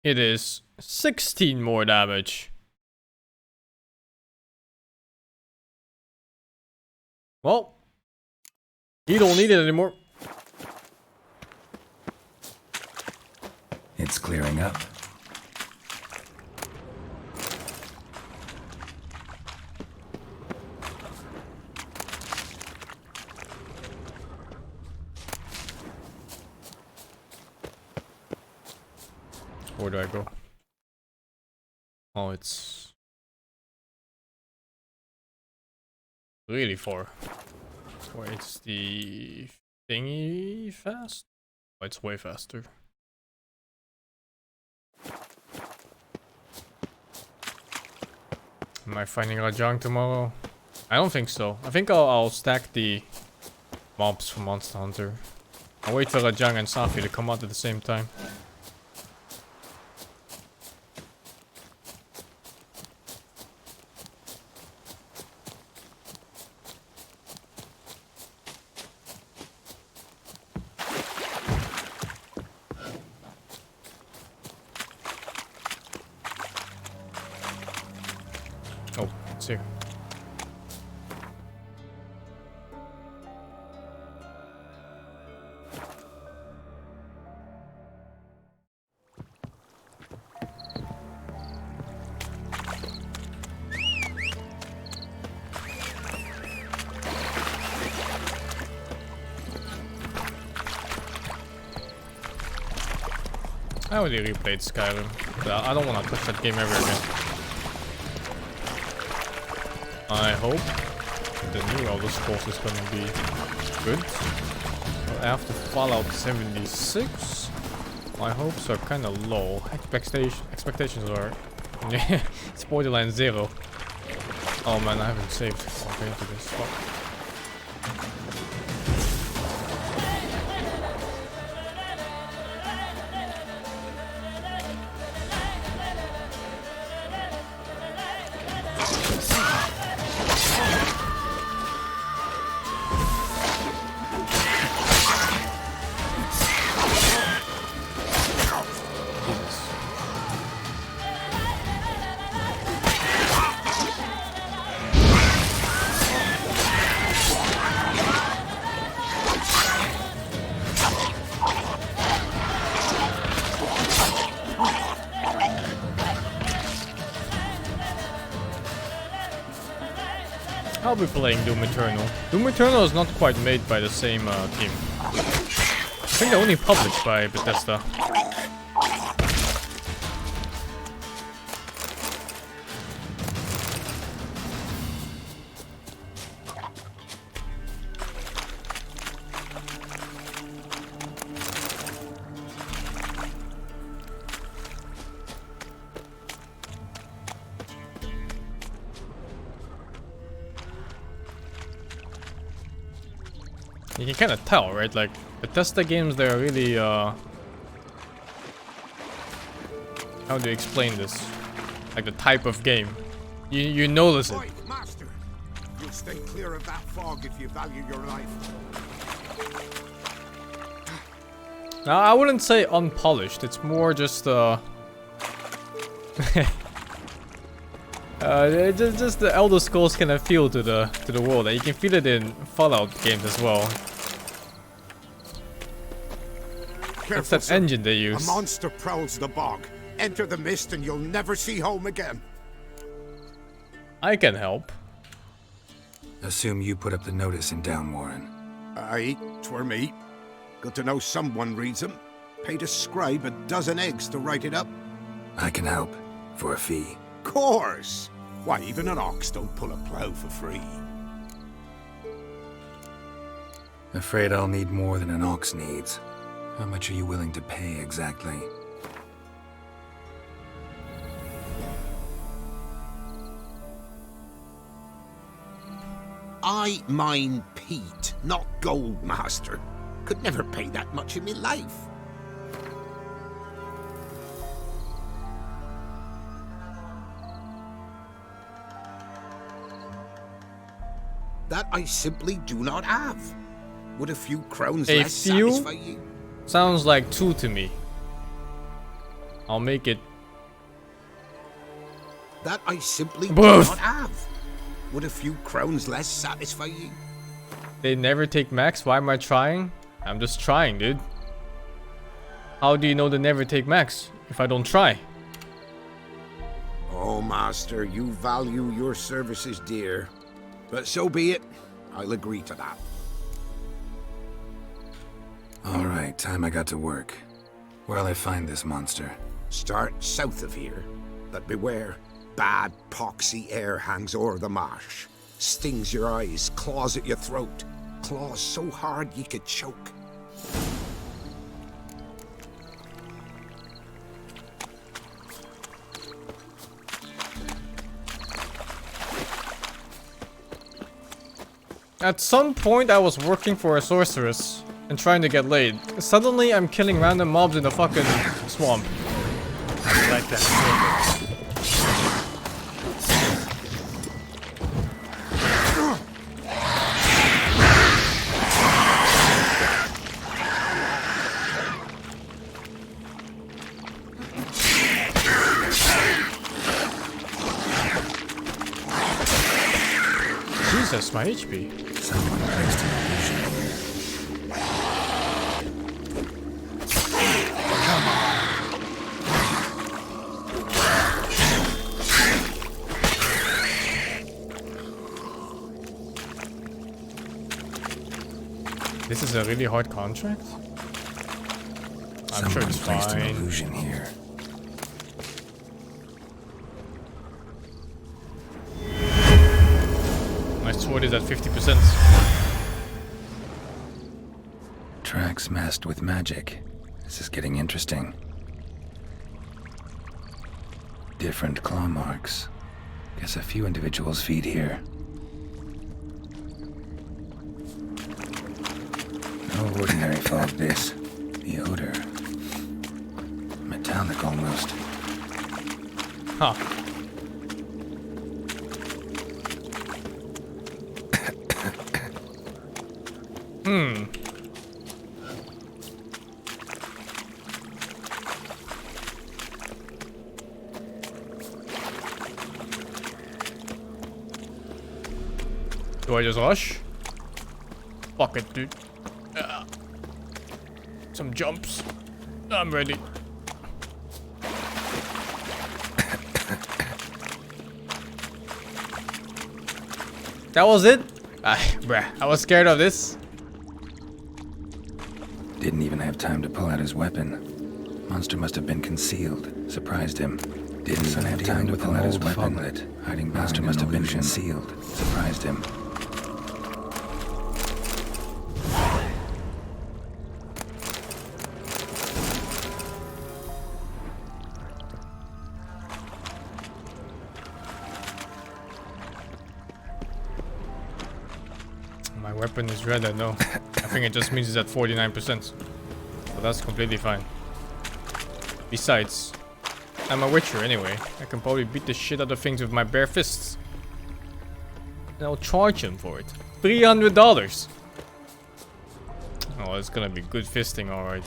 It is 16 more damage. Well, he don't need it anymore. It's clearing up. Where do I go? Oh, it's really far. Wait, it's the thingy fast? Oh, it's way faster. Am I finding Rajang tomorrow? I don't think so. I think I'll stack the mobs for Monster Hunter. I'll wait for Rajang and Safi to come out at the same time. Oh, it's here. I already replayed Skyrim, but I don't want to touch that game ever again. I hope the new Elder Scrolls is gonna be good. But after Fallout 76, my hopes are kind of low. Expectations are it's Borderlands 0. Oh man, I haven't saved. Okay, into this. Fuck. I'll be playing Doom Eternal. Doom Eternal is not quite made by the same team. I think they're only published by Bethesda. You can kind of tell, right? Like, Bethesda games, they're really, how do you explain this? Like, the type of game. You notice it. Oi, Master! You'll stay clear of that fog if you value your life. Now, I wouldn't say unpolished. It's more just, just the Elder Scrolls kind of feel to the world. And you can feel it in Fallout games as well. It's that Sir. engine they use. A monster prowls the bog. Enter the mist and you'll never see home again. I can help. Assume you put up the notice in Down Warren. Aye, 'twere me. Good to know someone reads them. Paid a scribe a dozen eggs to write it up. I can help. For a fee. Course! Why, even an ox don't pull a plough for free. Afraid I'll need more than an ox needs. How much are you willing to pay exactly? I mine peat, not gold, Master. Could never pay that much in me life. That I simply do not have. Would a few crowns less satisfy you? Sounds like 2 to me. I'll make it. That I simply do not have. Would a few crowns less satisfy you? They never take max? Why am I trying? I'm just trying, dude. How do you know they never take max if I don't try? Oh, Master, you value your services dear. But so be it. I'll agree to that. Alright, time I got to work. Where'll I find this monster? Start south of here. But beware. Bad, poxy air hangs o'er the marsh. Stings your eyes, claws at your throat. Claws so hard you could choke. At some point I was working for a sorceress and trying to get laid. Suddenly I'm killing random mobs in the fucking swamp. I like that. Jesus, my HP. Someone placed an illusion here. Come on. This is a really hard contract? I'm sure it's placed an fine. illusion here. My sword is at 50%. Tracks masked with magic. This is getting interesting. Different claw marks. Guess a few individuals feed here. No ordinary fog this. The odor. Metallic almost. Huh. Hmm. Do I just rush? Fuck it, dude. Some jumps. I'm ready. That was it? Bruh, I was scared of this. Didn't even have time to pull out his weapon. Monster must have been concealed. Surprised him. Didn't even have time to pull out his weapon. Hiding monster must have been concealed. Surprised him. My weapon is red, I know. I think it just means it's at 49%. But that's completely fine. Besides, I'm a witcher anyway. I can probably beat the shit out of things with my bare fists. And I'll charge him for it. $300! Oh, it's gonna be good fisting, alright.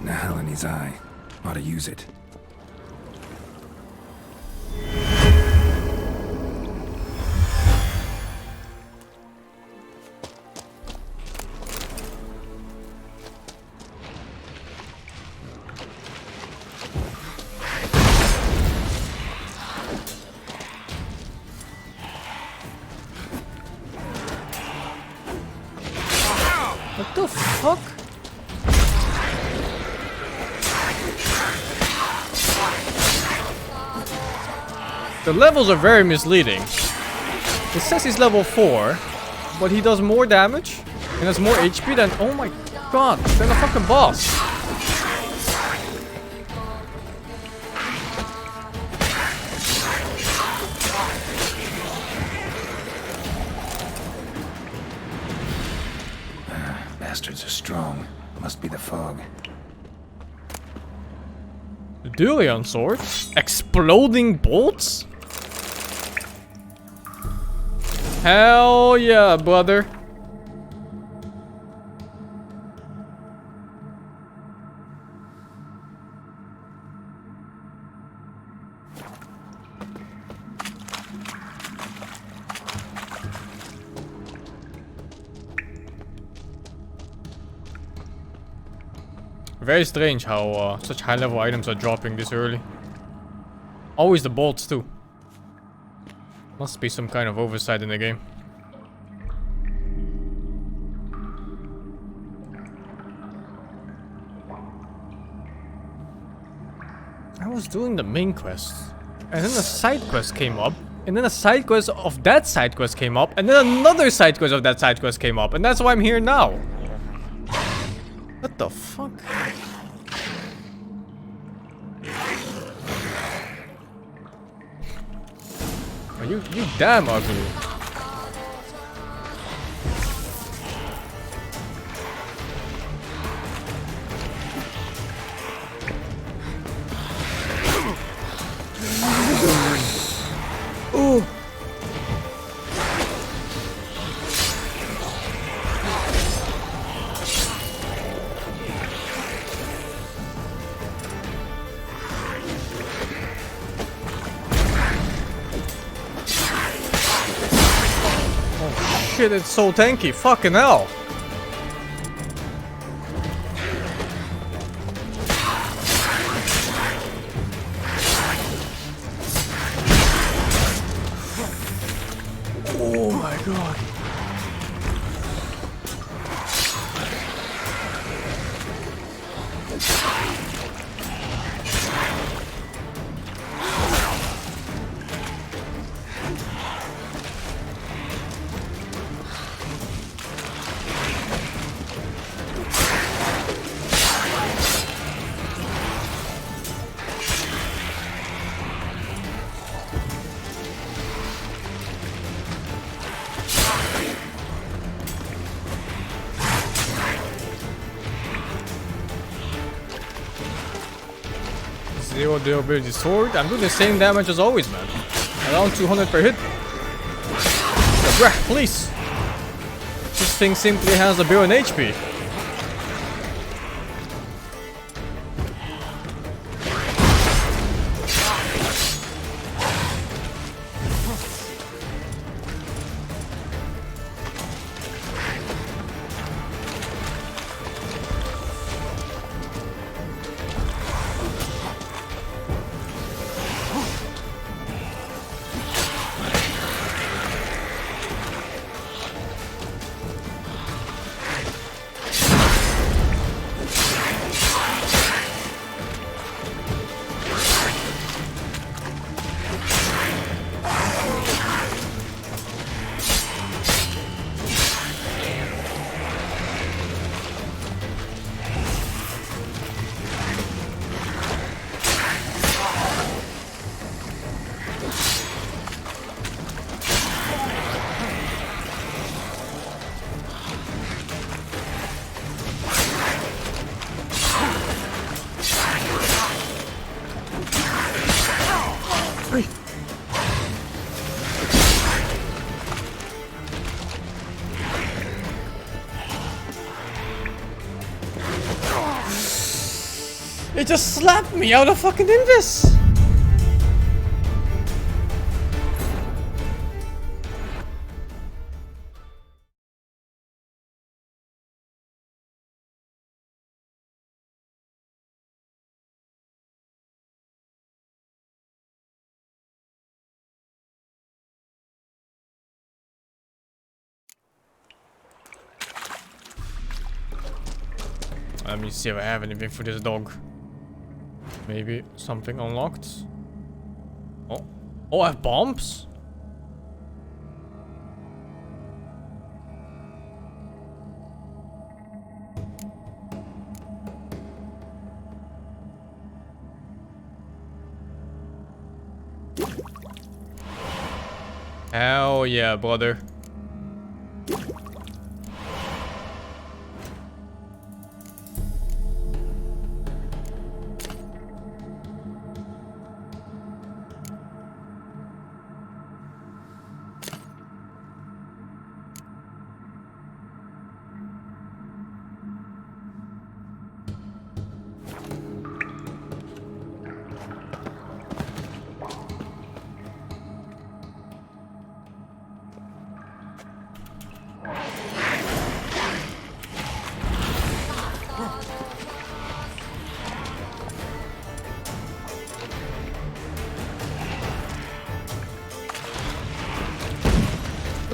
Nahal in his eye. Ought to use it. What the fuck? The levels are very misleading. It says he's level 4, but he does more damage and has more HP than, oh my god, than a fucking boss. Bastards are strong. Must be the fog. Dulion sword? Exploding bolts? Hell yeah, brother. Very strange how such high level items are dropping this early. Always the bolts too. Must be some kind of oversight in the game. I was doing the main quest, and then a side quest came up, and then a side quest of that side quest came up, and then another side quest of that side quest came up, and that's why I'm here now. What the fuck? Oh, you damn ugly. Ooh. Oh shit, it's so tanky. Fucking hell. Oh my god. Zero durability sword. I'm doing the same damage as always, man. Around 200 per hit. So, bruh, please. This thing simply has a billion HP. It just slapped me out of fucking Invis! Let me see if I have anything for this dog. Maybe something unlocked. Oh, oh, I have bombs? Hell yeah, brother.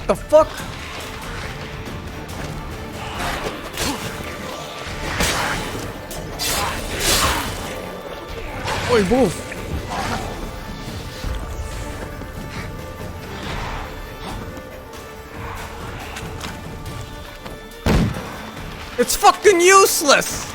What the fuck? Oi, move! It's fucking useless!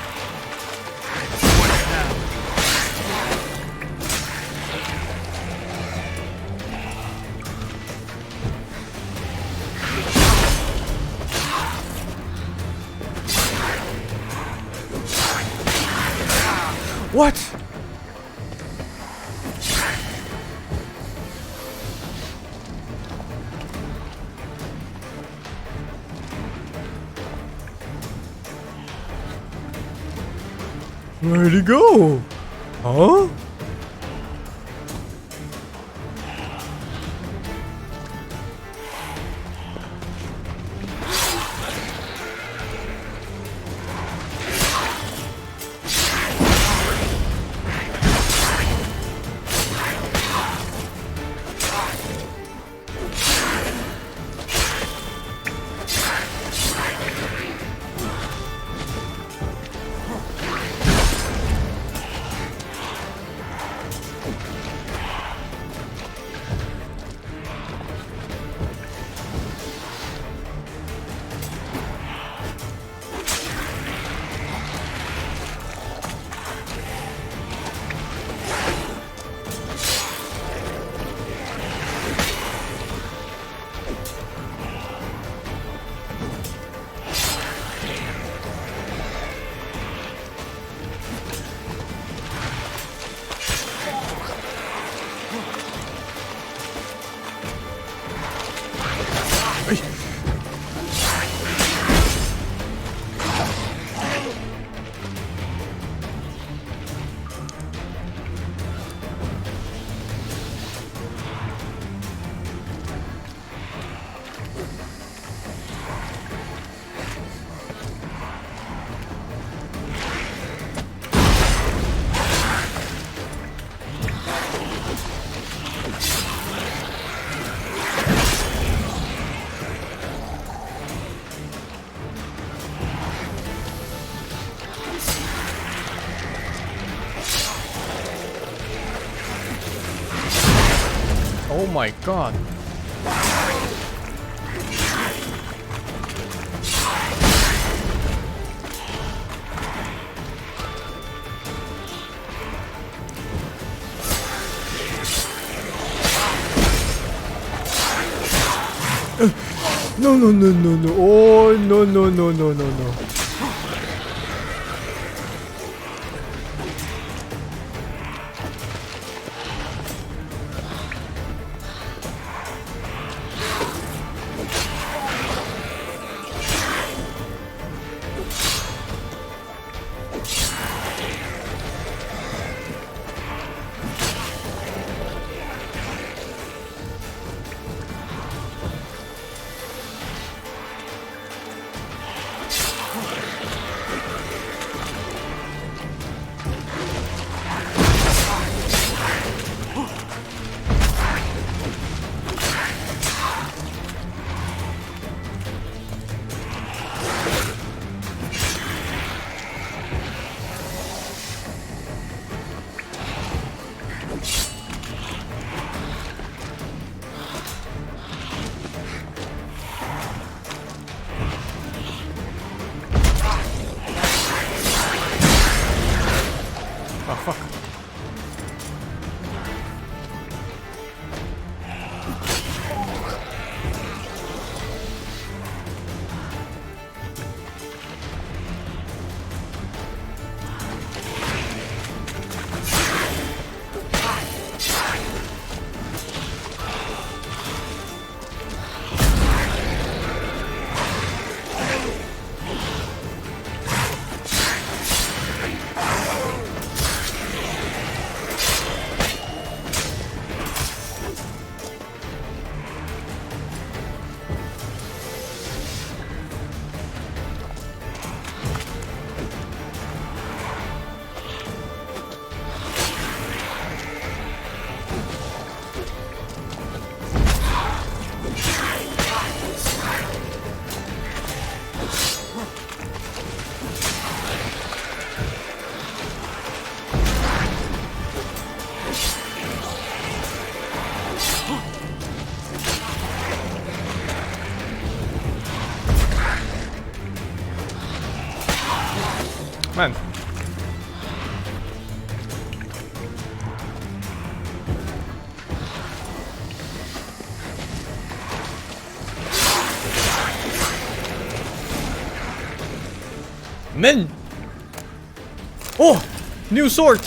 What? Where'd he go? Huh? Oh my god. No, no, no, no, no. Oh, no, no, no, no, no, no. Oh, fuck. Man. Men. Oh. New sword!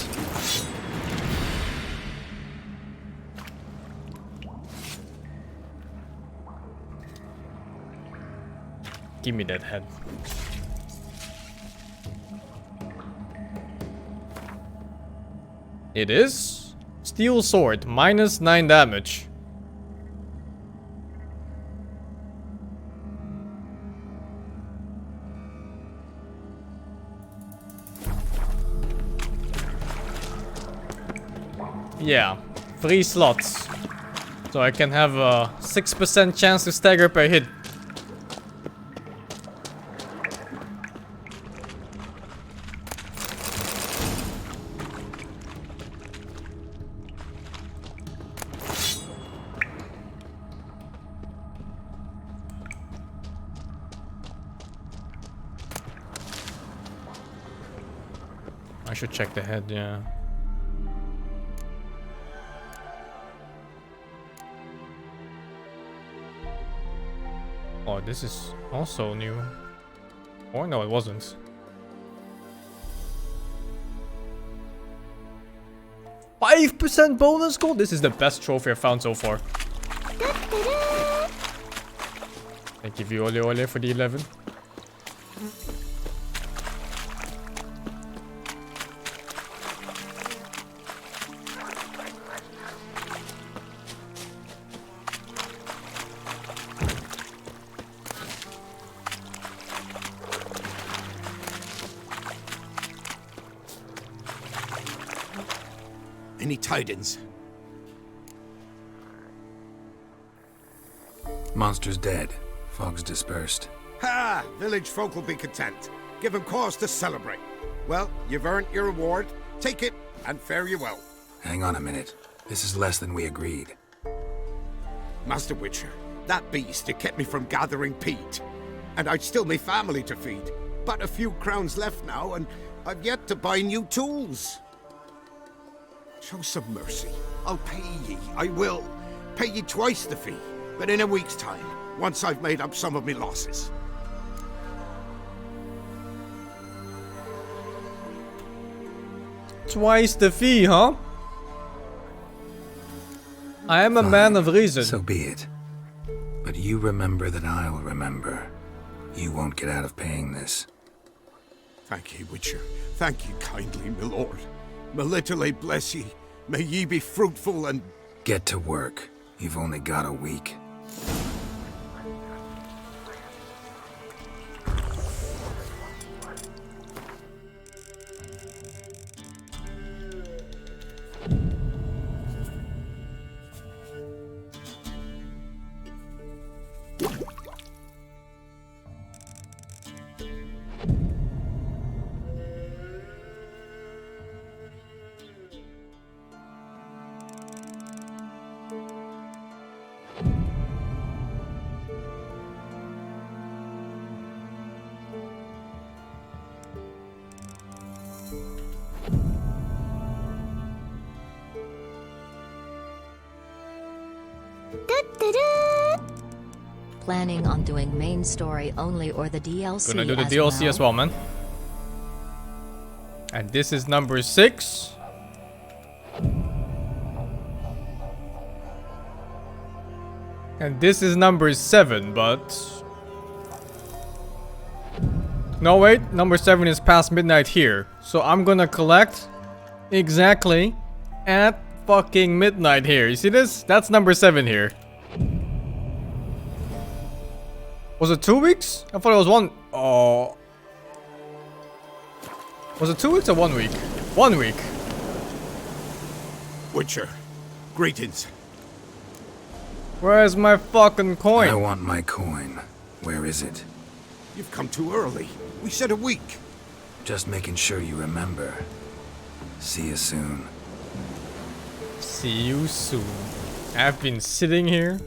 Give me that head. It is steel sword, minus 9 damage. Yeah, 3 slots. So I can have a 6% chance to stagger per hit. I should check the head, yeah. Oh, this is also new. Or no, it wasn't. %5 bonus gold? This is the best trophy I've found so far. Thank you, Ole for the 11. Any tidings? Monster's dead. Fog's dispersed. Ha! Village folk will be content. Give them cause to celebrate. Well, you've earned your reward. Take it, and fare you well. Hang on a minute. This is less than we agreed. Master Witcher, that beast, it kept me from gathering peat. And I'd still me family to feed. But a few crowns left now, and I've yet to buy new tools. Show some mercy. I'll pay ye. I will. Pay ye twice the fee. But in a week's time, once I've made up some of me losses. Twice the fee, huh? I am a man of reason. So be it. But you remember that I'll remember. You won't get out of paying this. Thank ye, Witcher. Thank ye kindly, my lord. Melitele bless ye. May ye be fruitful and... Get to work. You've only got a week. Planning on doing main story only or the DLC? Gonna do the DLC as well, man. And this is number 6. And this is number 7, but... No, wait. Number 7 is past midnight here. So I'm gonna collect exactly at fucking midnight here. You see this? That's number 7 here. Was it 2 weeks? I thought it was 1. Oh. Was it 2 weeks or 1 week? 1 week. Witcher, greetings. Where's my fucking coin? I want my coin. Where is it? You've come too early. We said a week. Just making sure you remember. See you soon. See you soon. I've been sitting here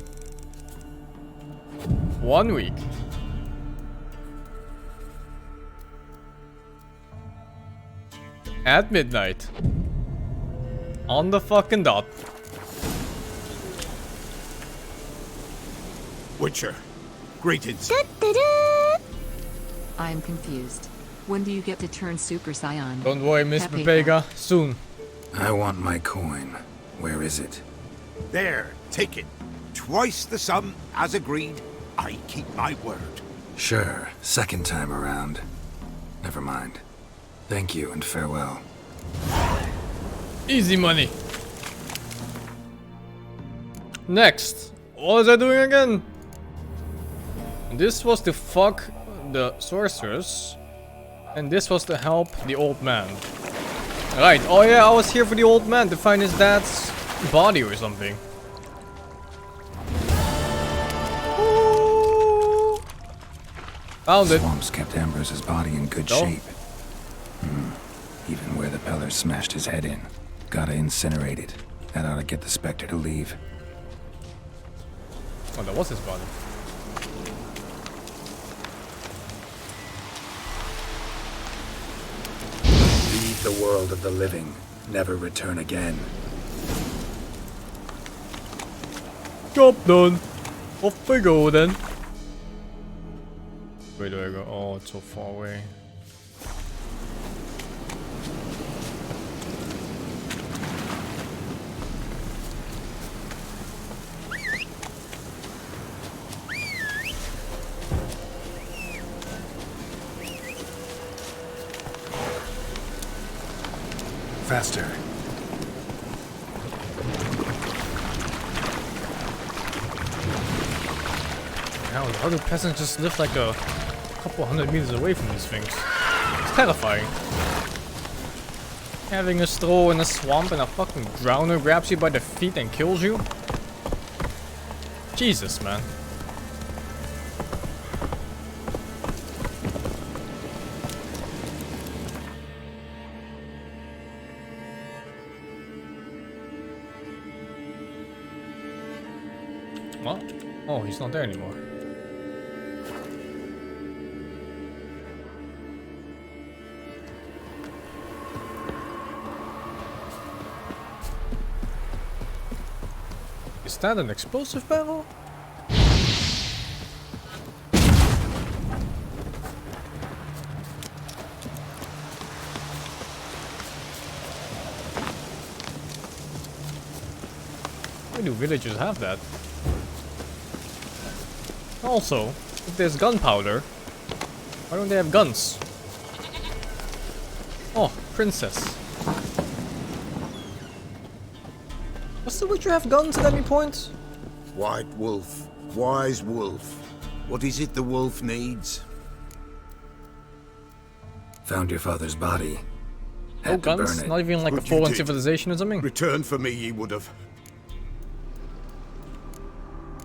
1 week. At midnight. On the fucking dot. Witcher, greetings. I'm confused. When do you get to turn Super Saiyan? Don't worry, Miss Pepe. Pepega. Soon. I want my coin. Where is it? There, take it. Twice the sum, as agreed. I keep my word. Sure, second time around. Never mind. Thank you and farewell. Easy money. Next. What was I doing again? This was to fuck the sorceress. And this was to help the old man. Right. Oh yeah, I was here for the old man to find his dad's body or something. Found it. Swamps kept Ambrose's body in good shape. Even where the Peller smashed his head in. Gotta incinerate it. That ought to get the Spectre to leave. Oh, that was his body. Leave the world of the living. Never return again. Job done. Off we go then. Where do I go? Oh, it's so far away. Faster. Now the other peasants just live like a couple hundred meters away from these things. It's terrifying. Having a stroll in a swamp and a fucking drowner grabs you by the feet and kills you? Jesus, man. What? Oh, he's not there anymore. Is that an explosive barrel? Why do villagers have that? Also, if there's gunpowder, why don't they have guns? Oh, princess. Does the Witcher have guns at any point? White wolf, wise wolf. What is it the wolf needs? Found your father's body. No Had to guns? burn it. Not even like a But you fallen did. civilization or something? Return for me, he would have.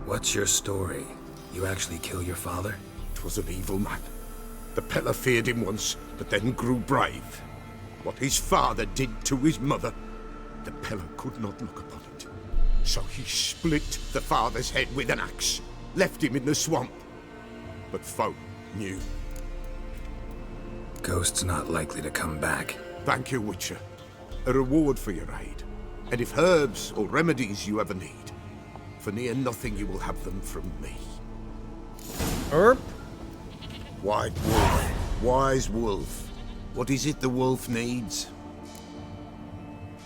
What's your story? You actually kill your father? 'Twas an evil man. The Peller feared him once, but then grew brave. What his father did to his mother, the Peller could not look upon it. So he split the father's head with an axe, left him in the swamp. But folk knew. Ghost's not likely to come back. Thank you, Witcher. A reward for your aid. And if herbs or remedies you ever need, for near nothing you will have them from me. Herb? White wolf, wise wolf. What is it the wolf needs?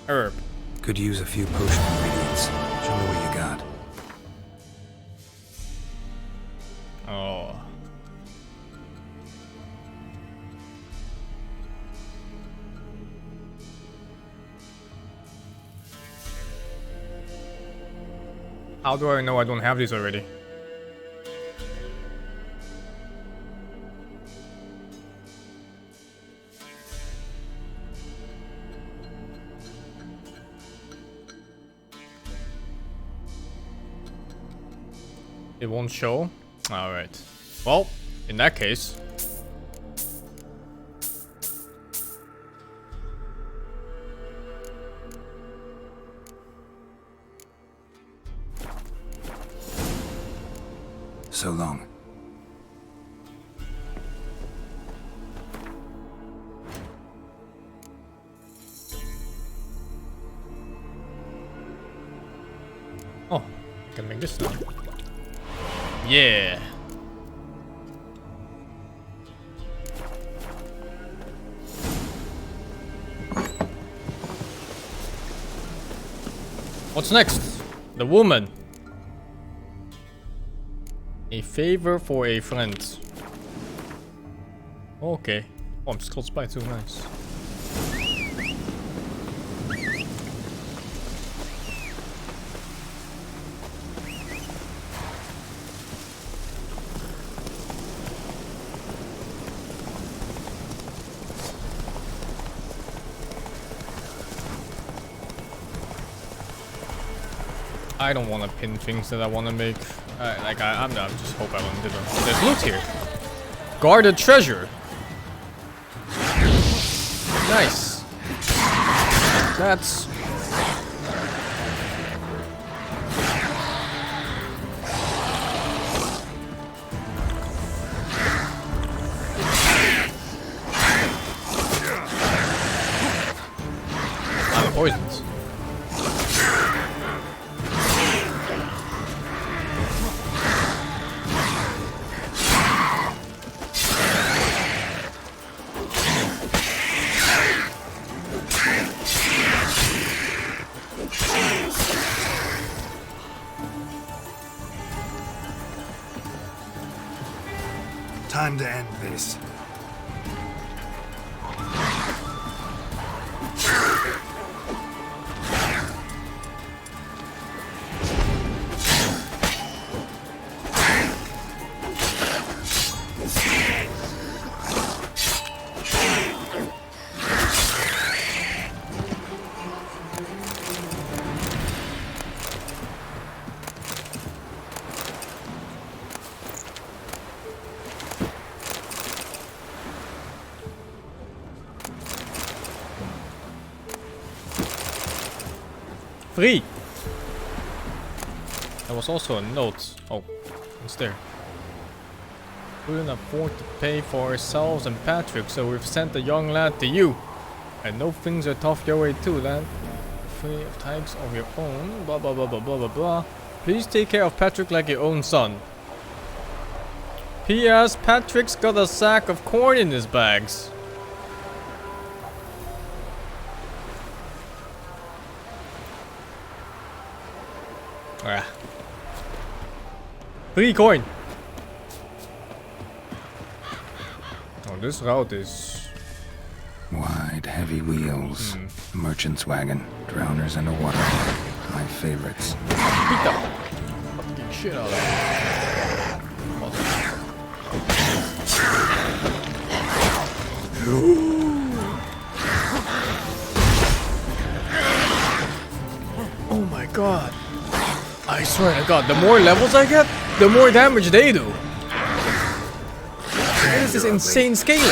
Herb. Could use a few potion ingredients. Show me what you got. Oh. How do I know I don't have these already? It won't show? Alright. Well, in that case. So long. Oh, I can make this now. Yeah. What's next? The woman. A favor for a friend. Okay. Oh, I'm just close by too. Nice. I don't want to pin things that I want to make. I'm just hope I don't do them. There's loot here. Guarded treasure. Nice. That's. Out of poisons. Time to end this. Free! There was also a note. Oh, it's there. We couldn't afford to pay for ourselves and Patrick, so we've sent the young lad to you. I know things are tough your way too, lad. Free of tags of your own, blah blah blah blah blah blah blah. Please take care of Patrick like your own son. P.S. Patrick's got a sack of corn in his bags. Ah. Free coin. Oh, this route is wide, heavy wheels, merchant's wagon, drowners underwater. My favorites. Beat the fucking shit out of that. Oh my god. I swear to god, the more levels I get, the more damage they do. This is insane scaling.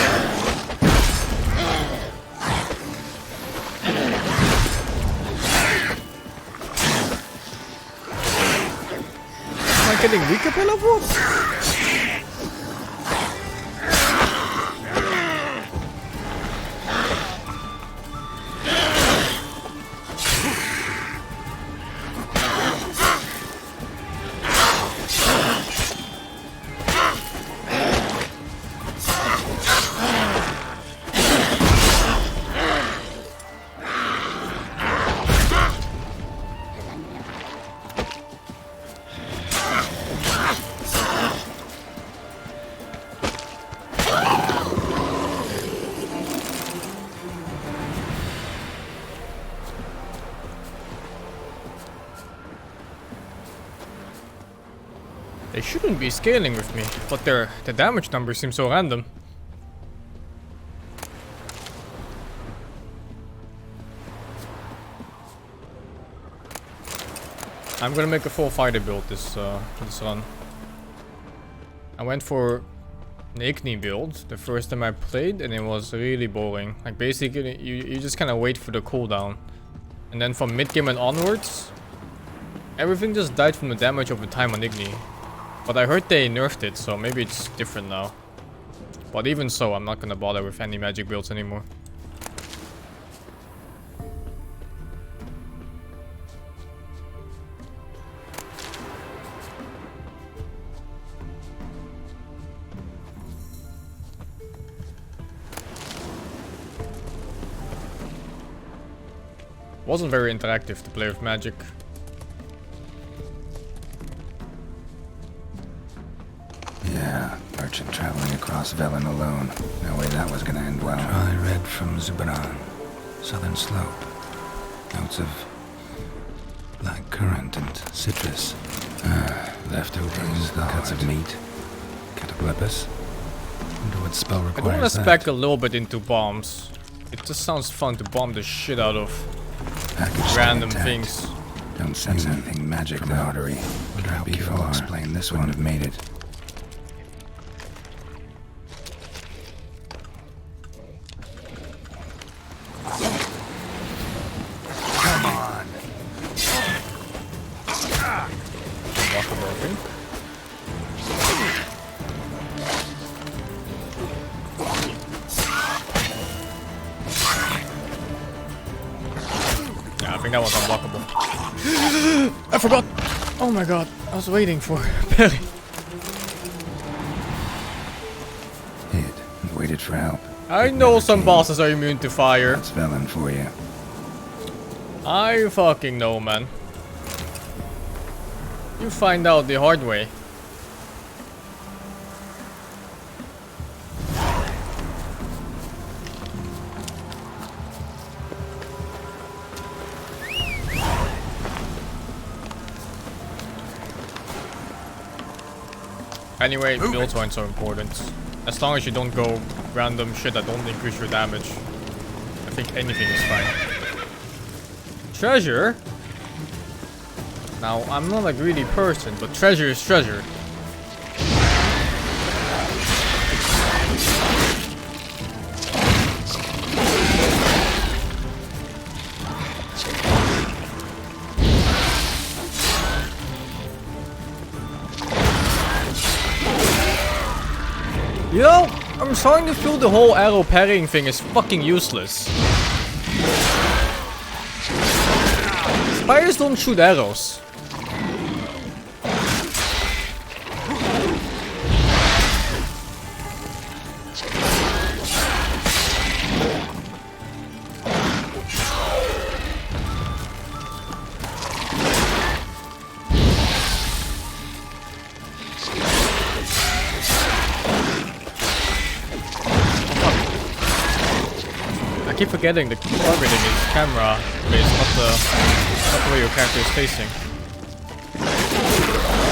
Am I getting weaker per level? They shouldn't be scaling with me, but the damage numbers seem so random. I'm gonna make a full fighter build this run. I went for an Igni build the first time I played, and it was really boring. Like basically, you just kind of wait for the cooldown, and then from mid game and onwards, everything just died from the damage over time on Igni. But I heard they nerfed it, so maybe it's different now. But even so, I'm not gonna bother with any magic builds anymore. Wasn't very interactive to play with magic. Yeah, merchant traveling across Velen alone. No way that was gonna end well. Dry red from Zubaran. Southern slope. Notes of black currant and citrus. Leftovers, cuts of meat. Cataplepus. Wonder what spell I requires do want to that. spec a little bit into bombs. It just sounds fun to bomb the shit out of random things. Don't sense anything magic from an artery. Wonder how people will explain this wouldn't have made it. Come on. Walkable thing. Yeah, I think that was unblockable. I forgot! Oh my god, I was waiting for Perry. Hid and waited for help. I know some bosses are immune to fire. That's Velen for you. I fucking know, man. You find out the hard way. Anyway, builds aren't so important. As long as you don't go random shit that don't increase your damage. I think anything is fine. Treasure? Now, I'm not a greedy person, but treasure is treasure. You know, I'm starting to feel the whole arrow parrying thing is fucking useless. Spiders don't shoot arrows. I keep forgetting the targeting is camera based, not the way your character is facing.